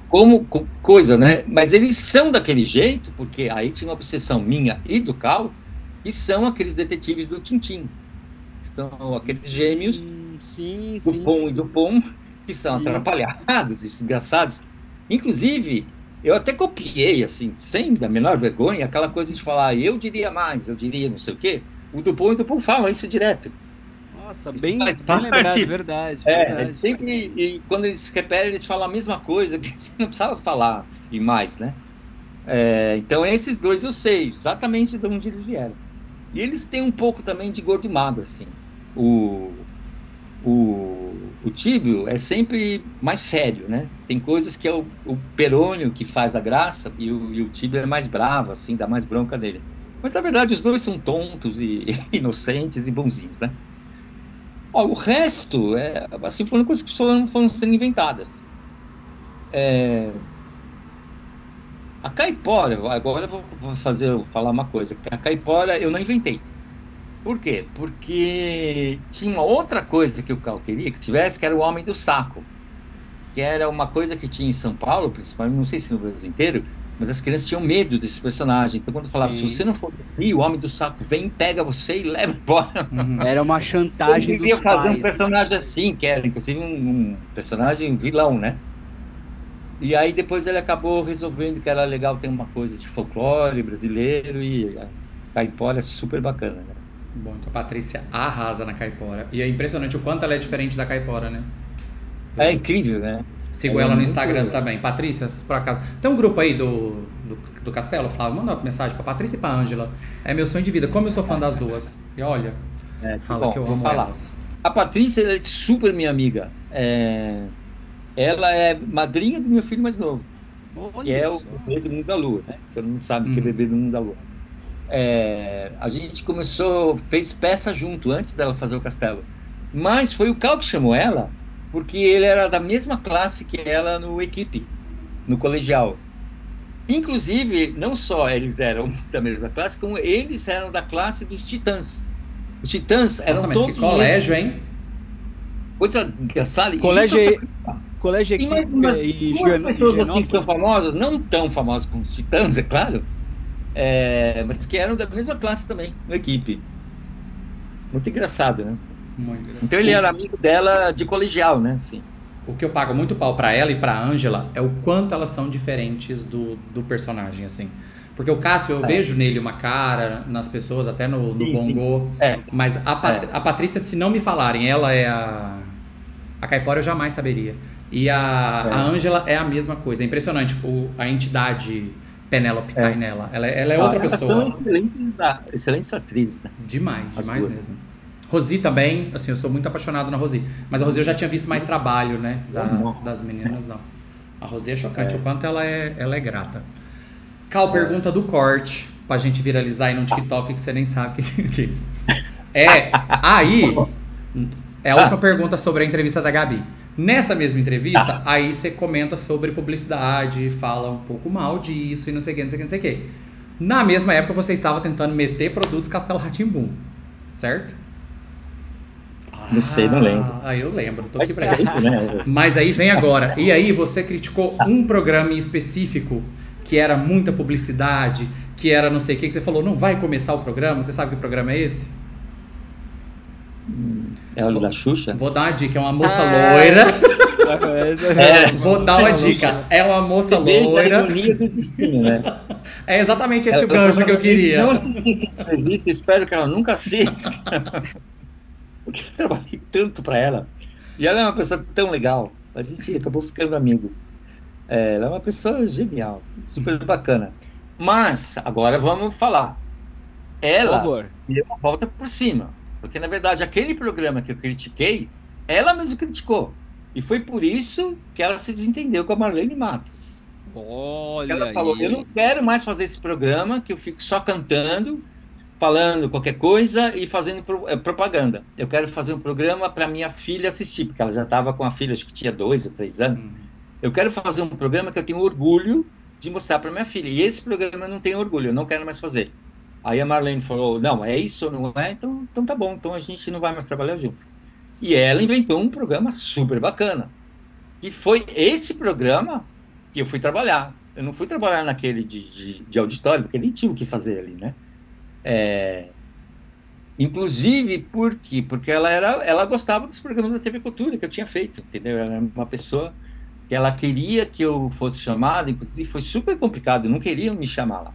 Como coisa, né? Mas eles são daquele jeito, porque aí tinha uma obsessão minha e do Cal, que são aqueles detetives do Tintim. São aqueles gêmeos Sim, do sim. Pom e do Pom, que são Sim. atrapalhados, desgraçados. Inclusive, eu até copiei, assim, sem a menor vergonha, aquela coisa de falar, eu diria mais, eu diria não sei o quê. O do Pom e do Pom falam isso direto. Nossa, Isso bem faz lembrado, parte. verdade, Eles verdade. sempre, e quando eles se repetem, eles falam a mesma coisa, que você não precisava falar e mais, né? Então, esses dois eu sei exatamente de onde eles vieram. E eles têm um pouco também de gordo e magro, assim. O Tíbio é sempre mais sério, né? Tem coisas que é o Perônio que faz a graça e o Tíbio é mais bravo, assim, dá mais bronca dele. Mas, na verdade, os dois são tontos e inocentes e bonzinhos, né? Ó, o resto, assim, foram coisas que foram sendo inventadas. A caipora, agora eu vou falar uma coisa. A caipora eu não inventei. Por quê? Porque tinha uma outra coisa que o Cal queria que tivesse, que era o Homem do Saco, que era uma coisa que tinha em São Paulo, principalmente, não sei se no Brasil inteiro, mas as crianças tinham medo desse personagem. Então, quando falava, se Sim. você não for dormir, o Homem do Saco vem, pega você e leva embora. Era uma Eu chantagem queria dos fazer um pais. personagem assim, que era inclusive um personagem vilão, né? E aí depois ele acabou resolvendo que era legal ter uma coisa de folclore brasileiro e a caipora é super bacana, né? Bom, então a Patrícia arrasa na Caipora. E é impressionante o quanto ela é diferente da Caipora, né? É incrível, né? Sigo Ela ela é no muito- Instagram também. Patrícia, se por acaso. Tem um grupo aí do Castelo, Flávio. Manda uma mensagem pra Patrícia e pra Ângela. É meu sonho de vida. Como eu sou fã das duas. E olha, Que fala bom, que eu vou amo falar. elas. A Patrícia ela é super minha amiga. Ela é madrinha do meu filho mais novo, que Olha é o só. bebê do Mundo da Lua, né? Todo mundo sabe que é Uhum. bebê do Mundo da Lua. A gente fez peça junto antes dela fazer o Castelo. Mas foi o Cal que chamou ela, porque ele era da mesma classe que ela no equipe, no colegial. Inclusive, não só eles eram da mesma classe, como eles eram da classe dos Titãs. Os Titãs Nossa, eram mas que todos colégio, hein? coisa engraçada. E Colégio, justo colégio tem mais Equipe em duas pessoas assim que são Higienópolis. famosas, não tão famosas como os Titãs, é claro, mas que eram da mesma classe também, na equipe. Muito engraçado, né? Muito engraçado. Então ele era amigo dela de colegial, né? Assim. O que eu pago muito pau pra ela e pra Ângela é o quanto elas são diferentes do personagem, assim. Porque o Cássio, eu vejo nele uma cara, nas pessoas, até no Sim, sim. Bongô. É. Mas a Patrícia, se não me falarem, ela é a Caipora, eu jamais saberia. E a Ângela é a mesma coisa. É impressionante a entidade Penélope cai nela. Ela é outra Elas pessoa. são excelentes atrizes, né? Demais, As demais duas. mesmo. Rosi também, assim, eu sou muito apaixonado na Rosi. Mas a Rosi eu já tinha visto mais trabalho, né? Nossa. Das meninas, não. A Rosi é chocante, o quanto ela é grata. Cal, pergunta do corte, pra gente viralizar aí no TikTok que você nem sabe que eles. Aí, é a última pergunta sobre a entrevista da Gabi. Nessa mesma entrevista, aí você comenta sobre publicidade, fala um pouco mal disso e não sei o que, não sei o que, não sei o que. Na mesma época, você estava tentando meter produtos Castelo Rá-Tim-Bum, certo? Não sei, não lembro. Eu lembro, tô Faz aqui pra tempo, né? Mas aí vem agora. E aí você criticou um programa em específico que era muita publicidade, que era não sei o que você falou, não vai começar o programa? Você sabe que programa é esse? É o da Xuxa? Vou dar uma dica, é uma moça loira. Vou dar uma dica, é uma moça Desde a loira. ironia do destino, né? É exatamente esse o gancho que eu queria. Não assisti essa entrevista, espero que ela nunca assista. Porque eu trabalhei tanto para ela. E ela é uma pessoa tão legal. A gente acabou ficando amigo. Ela é uma pessoa genial, super bacana. Mas, agora vamos falar. Por Ela favor. deu uma volta por cima. Porque, na verdade, aquele programa que eu critiquei, ela mesma criticou. E foi por isso que ela se desentendeu com a Marlene Matos. Olha Ela falou, aí. eu não quero mais fazer esse programa, que eu fico só cantando, falando qualquer coisa e fazendo propaganda. Eu quero fazer um programa para minha filha assistir, porque ela já estava com a filha, acho que tinha 2 ou 3 anos. Eu quero fazer um programa que eu tenho orgulho de mostrar para minha filha. E esse programa eu não tenho orgulho, eu não quero mais fazer. Aí a Marlene falou, não, é isso ou não é? Então tá bom, então a gente não vai mais trabalhar junto. E ela inventou um programa super bacana, que foi esse programa que eu fui trabalhar. Eu não fui trabalhar naquele de auditório, porque nem tinha o que fazer ali, né? Inclusive, por quê? Porque ela gostava dos programas da TV Cultura que eu tinha feito, entendeu? Ela era uma pessoa que ela queria que eu fosse chamado, inclusive foi super complicado, não queriam me chamar lá.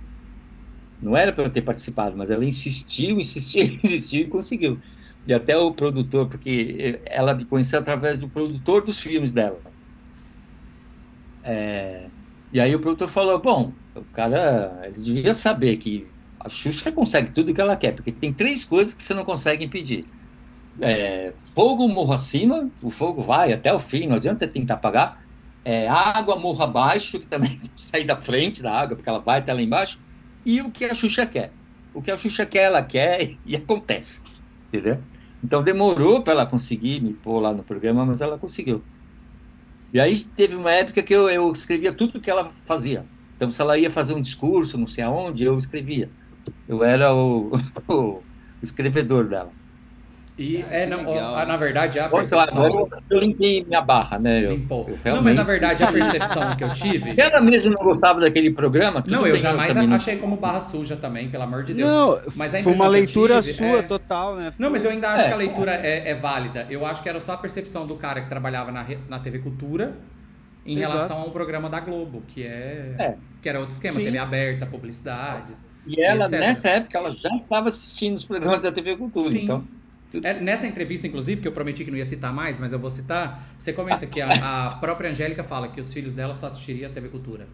Não era para eu ter participado, mas ela insistiu, insistiu, insistiu e conseguiu. E até o produtor, porque ela me conheceu através do produtor dos filmes dela. E aí o produtor falou, bom, o cara, eles deviam saber que a Xuxa consegue tudo que ela quer, porque tem 3 coisas que você não consegue impedir. Fogo morro acima, o fogo vai até o fim, não adianta tentar apagar. Água morro abaixo, que também tem que sair da frente da água, porque ela vai até lá embaixo. E o que a Xuxa quer. O que a Xuxa quer, ela quer e acontece. Entendeu? Então demorou para ela conseguir me pôr lá no programa, mas ela conseguiu. E aí teve uma época que eu escrevia tudo que ela fazia. Então, se ela ia fazer um discurso, não sei aonde, eu escrevia. Eu era o escrevedor dela. E legal, na verdade, a Nossa, agora percepção. eu limpei minha barra, né? Limpou. Eu Não, realmente... mas na verdade, a percepção que eu tive. Ela mesmo não gostava daquele programa? Tudo Não, eu bem, jamais também não. achei como barra suja também, pelo amor de Deus. Não, Mas a foi uma impressão que eu leitura tive sua total, né? Não, mas eu ainda acho É. que a leitura é válida. Eu acho que era só a percepção do cara que trabalhava na TV Cultura em Exato. relação ao programa da Globo, que era outro esquema, Sim. TV aberta, publicidades. E ela, etc. nessa época, ela já estava assistindo os programas da TV Cultura. Sim. Então, Nessa entrevista, inclusive, que eu prometi que não ia citar mais, mas eu vou citar, você comenta que a própria Angélica fala que os filhos dela só assistiriam a TV Cultura.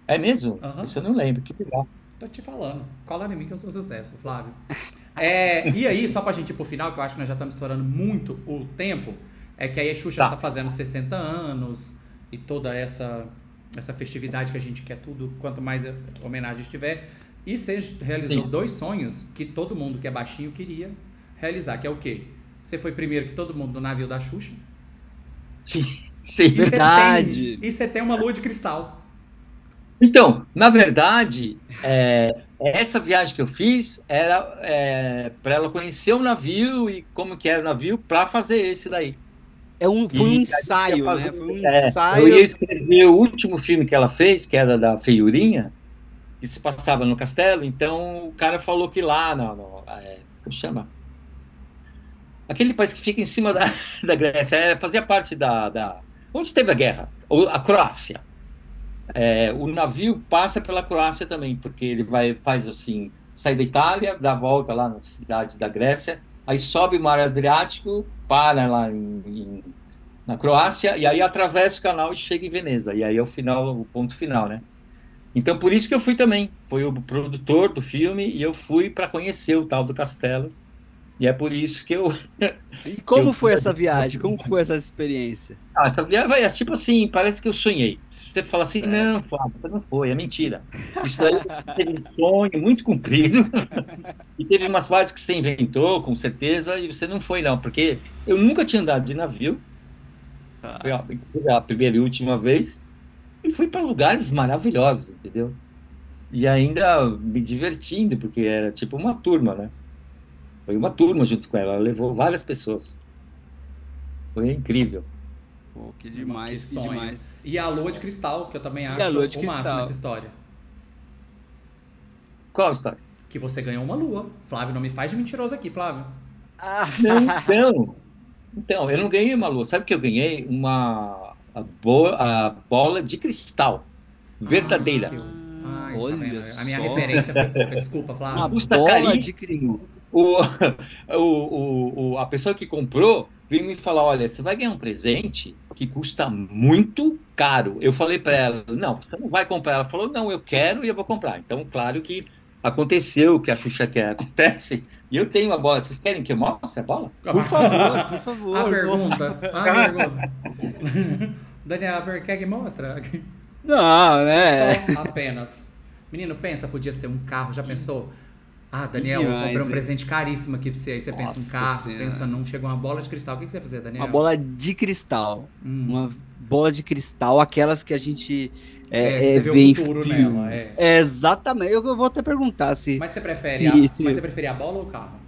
é mesmo? Aham. Isso eu não lembro, que legal. Tô te falando. Cola em mim que eu sou sucesso, Flávio. E aí, só pra gente ir pro final, que eu acho que nós já estamos estourando muito o tempo, é que aí a Xuxa tá fazendo 60 anos e toda essa festividade que a gente quer tudo, quanto mais homenagem tiver. E você realizou 2 sonhos que todo mundo que é baixinho queria realizar, que é o quê? Você foi primeiro que todo mundo no navio da Xuxa. Sim, E Verdade. você tem uma lua de cristal. Então, na verdade, essa viagem que eu fiz era para ela conhecer o navio e como que era o navio para fazer esse daí. Foi um E a gente ia ensaio, fazer- né? Foi um Eu ia ensaio. escrever o último filme que ela fez, que era da Feiurinha, que se passava no castelo. Então, o cara falou que lá, como chama? Aquele país que fica em cima da Grécia, fazia parte onde teve a guerra, a Croácia. O navio passa pela Croácia também, porque ele faz assim, sai da Itália, dá a volta lá nas cidades da Grécia, aí sobe o Mar Adriático, para lá na Croácia, e aí atravessa o canal e chega em Veneza. E aí é o ponto final, né? Então, por isso que eu fui também. Foi o produtor do filme e eu fui para conhecer o tal do castelo. E é por isso que eu... E como foi essa viagem? Como foi essa experiência? Essa viagem é tipo assim, parece que eu sonhei. Se você fala assim, não, Flávio, não foi, é mentira. Isso daí teve um sonho muito comprido. E teve umas partes que você inventou, com certeza, e você não foi, não. Porque eu nunca tinha andado de navio. Foi a primeira e última vez. E fui para lugares maravilhosos, entendeu? E ainda me divertindo, porque era tipo uma turma, né? Foi uma turma junto com ela levou várias pessoas. Foi incrível. Pô, que demais, que sonho. demais. E a lua de cristal, que eu também acho a lua de o máximo cristal. nessa história. Qual a história? Que você ganhou uma lua. Flávio, não me faz de mentiroso aqui, Flávio. Então, eu não ganhei uma lua. Sabe o que eu ganhei? A bola de cristal. Verdadeira. Ai, Olha tá vendo? A minha só. referência foi pouca, desculpa, Uma Flávio. Custa bola de caríssimo. cristal. A pessoa que comprou veio me falar, olha, você vai ganhar um presente que custa muito caro. Eu falei para ela, não, você não vai comprar. Ela falou, não, eu quero e eu vou comprar. Então, claro que aconteceu o que a Xuxa quer, acontece. E eu tenho a bola. Vocês querem que eu mostre a bola? Por favor, por favor. A pergunta. Daniel, quer que mostra? Não, né? Só apenas. Menino, pensa, podia ser um carro, já pensou? Ah, Daniel, eu demais, comprei um hein? presente caríssimo aqui pra você. Aí você pensa um Nossa carro, Senhora. pensa num, chegou uma bola de cristal. O que você vai fazer, Daniel? Uma bola de cristal. Hum. Uma bola de cristal, aquelas que a gente você vê vê em o futuro filme. nela. Exatamente. Eu vou até perguntar se... Mas você prefere, se- mas você preferia a bola ou o carro?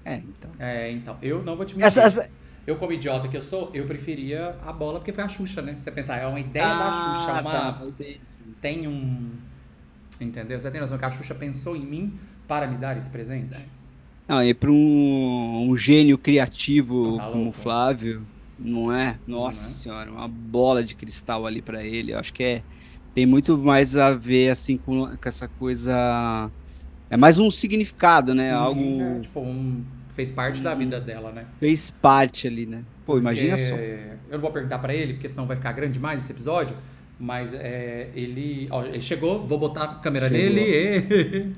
então. Então, eu não vou te mentir. Essa... Eu, como idiota que eu sou, eu preferia a bola porque foi a Xuxa, né? Você pensar, é uma ideia da Xuxa, tá. tem um... Entendeu? Você tem noção que a Xuxa pensou em mim para me dar esse presente? Não, e para um gênio criativo Tá como o louco. Flávio, não é? Nossa Não é? senhora, uma bola de cristal ali para ele. Eu acho que tem muito mais a ver assim com essa coisa. É mais um significado, né? Algo Tipo, fez parte da vida dela, né? fez parte ali, né? Pô, imagina Porque só. Eu não vou perguntar pra ele, porque senão vai ficar grande demais esse episódio. Mas ele chegou, vou botar a câmera Chegou. nele.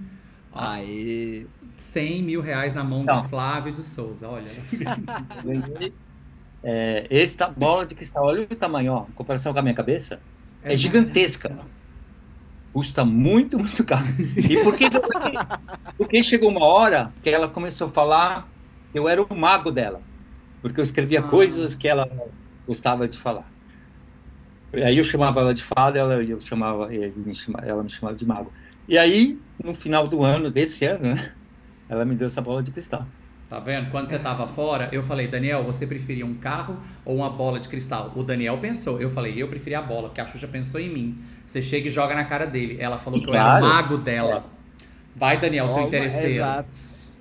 Aí, 100 mil reais na mão Não. de Flávio de Souza, olha. Ganhei. Bola de cristal, olha o tamanho, ó, em comparação com a minha cabeça, é gigantesca. Custa muito, muito caro. E porque chegou uma hora que ela começou a falar, eu era o mago dela, porque eu escrevia coisas que ela gostava de falar. Aí eu chamava ela de fada, ela me chamava de mago. E aí, no final do ano, desse ano, né, ela me deu essa bola de cristal. Tá vendo? Quando você tava fora, eu falei, Daniel, você preferia um carro ou uma bola de cristal? O Daniel pensou, eu falei, eu preferia a bola, porque a Xuxa pensou em mim. Você chega e joga na cara dele. Ela falou que eu era o mago dela. Vai, Daniel, seu interesseiro. Exato.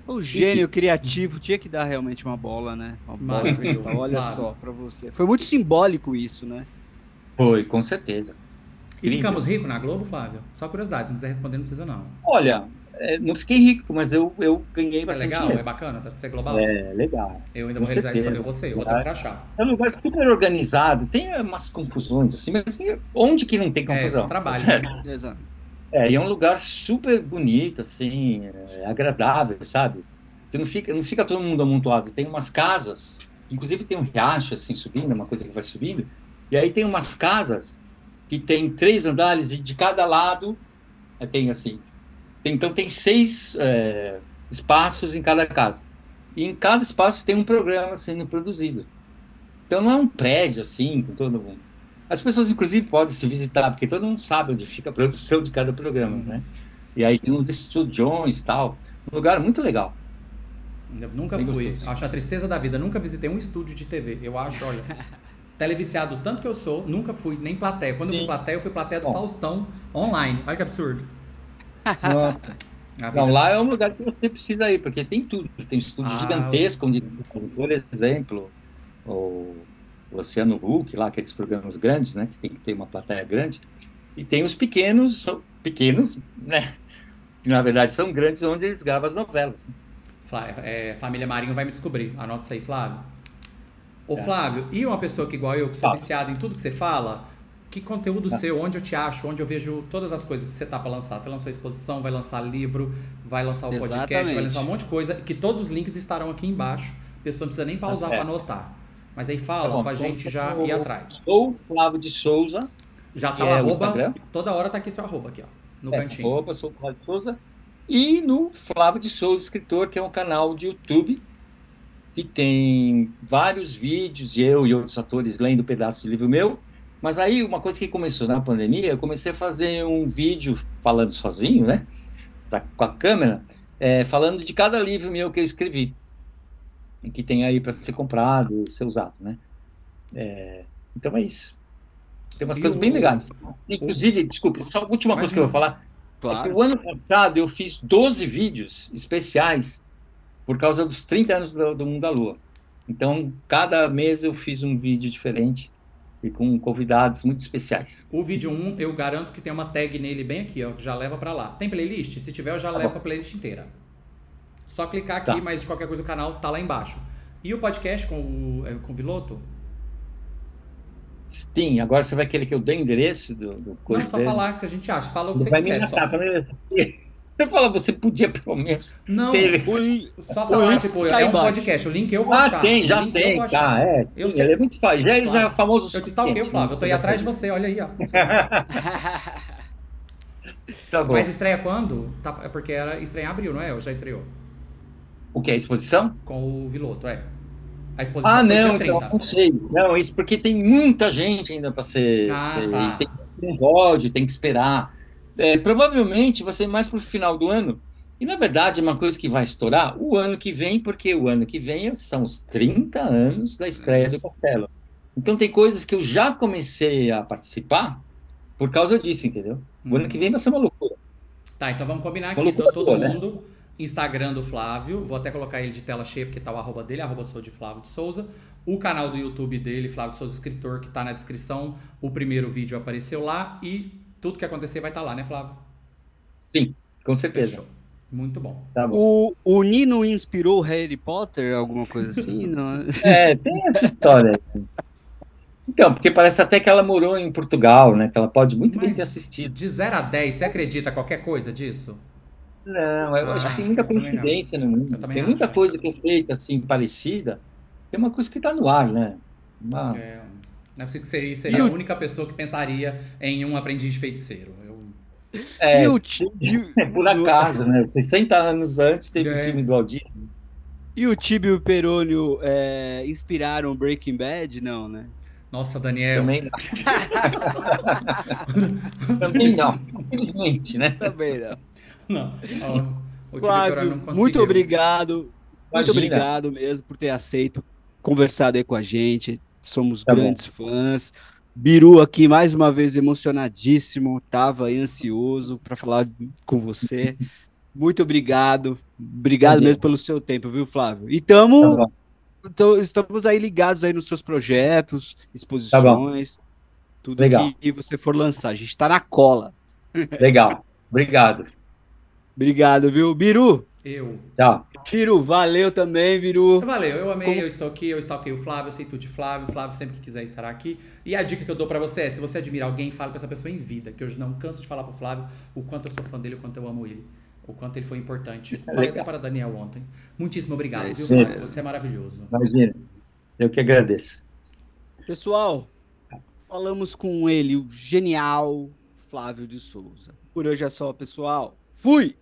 O gênio criativo tinha que dar realmente uma bola, né? Uma bola de Maravilhoso, cristal. Olha claro. só, pra você. Foi muito simbólico isso, né? Foi, com certeza. E ficamos ricos na Globo, Flávio? Só curiosidade, se não quiser responder, não precisa não. Olha, não fiquei rico, mas eu ganhei É bastante legal? dinheiro. É bacana? Tá ser global? É legal. Eu ainda Com vou realizar isso certeza. pra você. Eu vou ter um crachá. É um lugar super organizado, tem umas confusões, assim, mas assim, onde que não tem confusão? Trabalho. Sério. Exato. E é um lugar super bonito, assim, agradável, sabe? Você não fica todo mundo amontoado. Tem umas casas, inclusive tem um riacho, assim, subindo, uma coisa que vai subindo, e aí tem umas casas que tem 3 andares e de cada lado tem, assim, então tem 6 espaços em cada casa. E em cada espaço tem um programa sendo produzido. Então não é um prédio, assim, com todo mundo. As pessoas, inclusive, podem se visitar, porque todo mundo sabe onde fica a produção de cada programa, né? E aí tem uns estudiões e tal. Um lugar muito legal. Eu nunca Bem fui. gostoso. Acho a tristeza da vida. Nunca visitei um estúdio de TV. Eu acho, olha, televiciado tanto que eu sou, nunca fui nem plateia. Quando eu fui plateia do Bom. Faustão online. Olha que absurdo. Nossa. A Não, vida- lá é um lugar que você precisa ir, porque tem tudo. Tem estúdio gigantesco, onde, por exemplo, o Luciano Huck, lá, aqueles programas grandes, né? Que tem que ter uma plateia grande. E tem os pequenos, né? Que na verdade são grandes, onde eles gravam as novelas. Família Marinho vai me descobrir. Anota isso aí, Flávio. Ô, Tá. Flávio, e uma pessoa que igual eu, que sou Tá. viciado em tudo que você fala, que conteúdo seu, onde eu te acho, onde eu vejo todas as coisas que você tá pra lançar? Você lançou exposição, vai lançar livro, vai lançar o podcast, vai Exatamente. lançar um monte de coisa, que todos os links estarão aqui embaixo. A pessoa não precisa nem pausar pra certo. anotar. Mas aí Tá fala bom, pra então, gente já ir atrás. Sou Flávio de Souza, Já que tá o é o arroba, Instagram. toda hora tá aqui seu arroba aqui, ó, no cantinho. Sou Flávio de Souza. E no Flávio de Souza Escritor, que é um canal de YouTube, que tem vários vídeos de eu e outros atores lendo pedaços de livro meu. Mas aí, uma coisa que começou na pandemia, eu comecei a fazer um vídeo falando sozinho, né? Com a câmera, falando de cada livro meu que eu escrevi. E que tem aí para ser comprado, ser usado, né? Então é isso. Tem umas E coisas bem legais. Inclusive, desculpe, só a última coisa que eu vou falar. É que Claro. o ano passado eu fiz 12 vídeos especiais por causa dos 30 anos do Mundo da Lua. Então, cada mês eu fiz um vídeo diferente e com convidados muito especiais. O vídeo 1, eu garanto que tem uma tag nele bem aqui, ó, que já leva pra lá. Tem playlist? Se tiver, eu já levo a playlist inteira. Só clicar aqui, Tá. mas de qualquer coisa o canal tá lá embaixo. E o podcast com o Viloto? Sim, agora você vai querer que eu dê o endereço do Não, coisa só dele? falar que a gente acha. Fala o que Ele você vai me quiser. matar quando ele assistir. Você fala, você podia pelo menos Não, ter... só falar, link tipo, tá é um embaixo. podcast. O link eu vou achar. tem, O já link eu tem, vou achar. tá, Eu sim, sei. ele é muito fácil, já é famoso o Eu te stalkei, suficiente. Flávio. Eu tô aí atrás de você, olha aí, ó. Tá bom. Mas estreia quando? Tá, é porque era estreia em abril, não é? Ou já estreou? O que, a exposição? Com o Viloto, é. A exposição Ah, foi dia não, 30. então, não sei. Não, isso porque tem muita gente ainda para ser... Tá. E tem bode, tem que esperar. Provavelmente vai ser mais pro final do ano. E, na verdade, é uma coisa que vai estourar o ano que vem, porque o ano que vem são os 30 anos da estreia do Castelo. Então, tem coisas que eu já comecei a participar por causa disso, entendeu? O ano que vem vai ser uma loucura. Tá, então vamos combinar Uma aqui, loucura todo boa, né? mundo. Instagram do Flávio, vou até colocar ele de tela cheia porque tá o arroba dele, arroba sou de Flávio de Souza. O canal do YouTube dele, Flávio de Souza Escritor, que tá na descrição. O primeiro vídeo apareceu lá e tudo que acontecer vai estar lá, né, Flávio? Sim, com certeza. Fechou. Muito bom. Tá bom. O Nino inspirou Harry Potter, alguma coisa assim? Não? Tem essa história aí. Então, porque parece até que ela morou em Portugal, né? Que ela pode muito bem Mas ter assistido. De 0 a 10, você acredita qualquer coisa disso? Não, eu acho que tem muita eu também não. coincidência no mundo. Eu também Tem muita acho. coisa que é feita assim, parecida. Tem uma coisa que tá no ar, né? Uma- Não é possível que seria a única pessoa que pensaria em um aprendiz de feiticeiro. É, E o ti- e o- por acaso, né? 60 anos antes teve o É. filme do Aldir. E o Tibio e o Perônio inspiraram Breaking Bad? Não, né? Nossa, Daniel. Também não. Também não, infelizmente, né? Também não. Não. O Tibitora Flávio, não muito conseguiu. obrigado. Muito Imagina. obrigado mesmo por ter aceito, conversado aí com a gente. Somos Tá grandes fãs. Biru aqui, mais uma vez, emocionadíssimo. Tava aí ansioso para falar com você. Muito obrigado. Obrigado Imagina. mesmo pelo seu tempo, viu, Flávio? E Tá bom. estamos aí ligados aí nos seus projetos, Tá exposições. tudo Legal. que você for lançar. A gente tá na cola. Legal. Obrigado. Obrigado, viu? Biru, Tchau. Biru, valeu também, Biru. Valeu, eu amei, Como- eu estou aqui, eu stalkei o Flávio, eu sei tudo de Flávio, Flávio sempre que quiser estará aqui. E a dica que eu dou pra você é, se você admira alguém, fale pra essa pessoa em vida, que eu não canso de falar pro Flávio o quanto eu sou fã dele, o quanto eu amo ele, o quanto ele foi importante. Falei Legal. até para a Daniel ontem. Muitíssimo obrigado, É viu, isso Flávio? mesmo. Você é maravilhoso. Imagina. Eu que agradeço. Pessoal, falamos com ele, o genial Flávio de Souza. Por hoje é só, pessoal. Fui!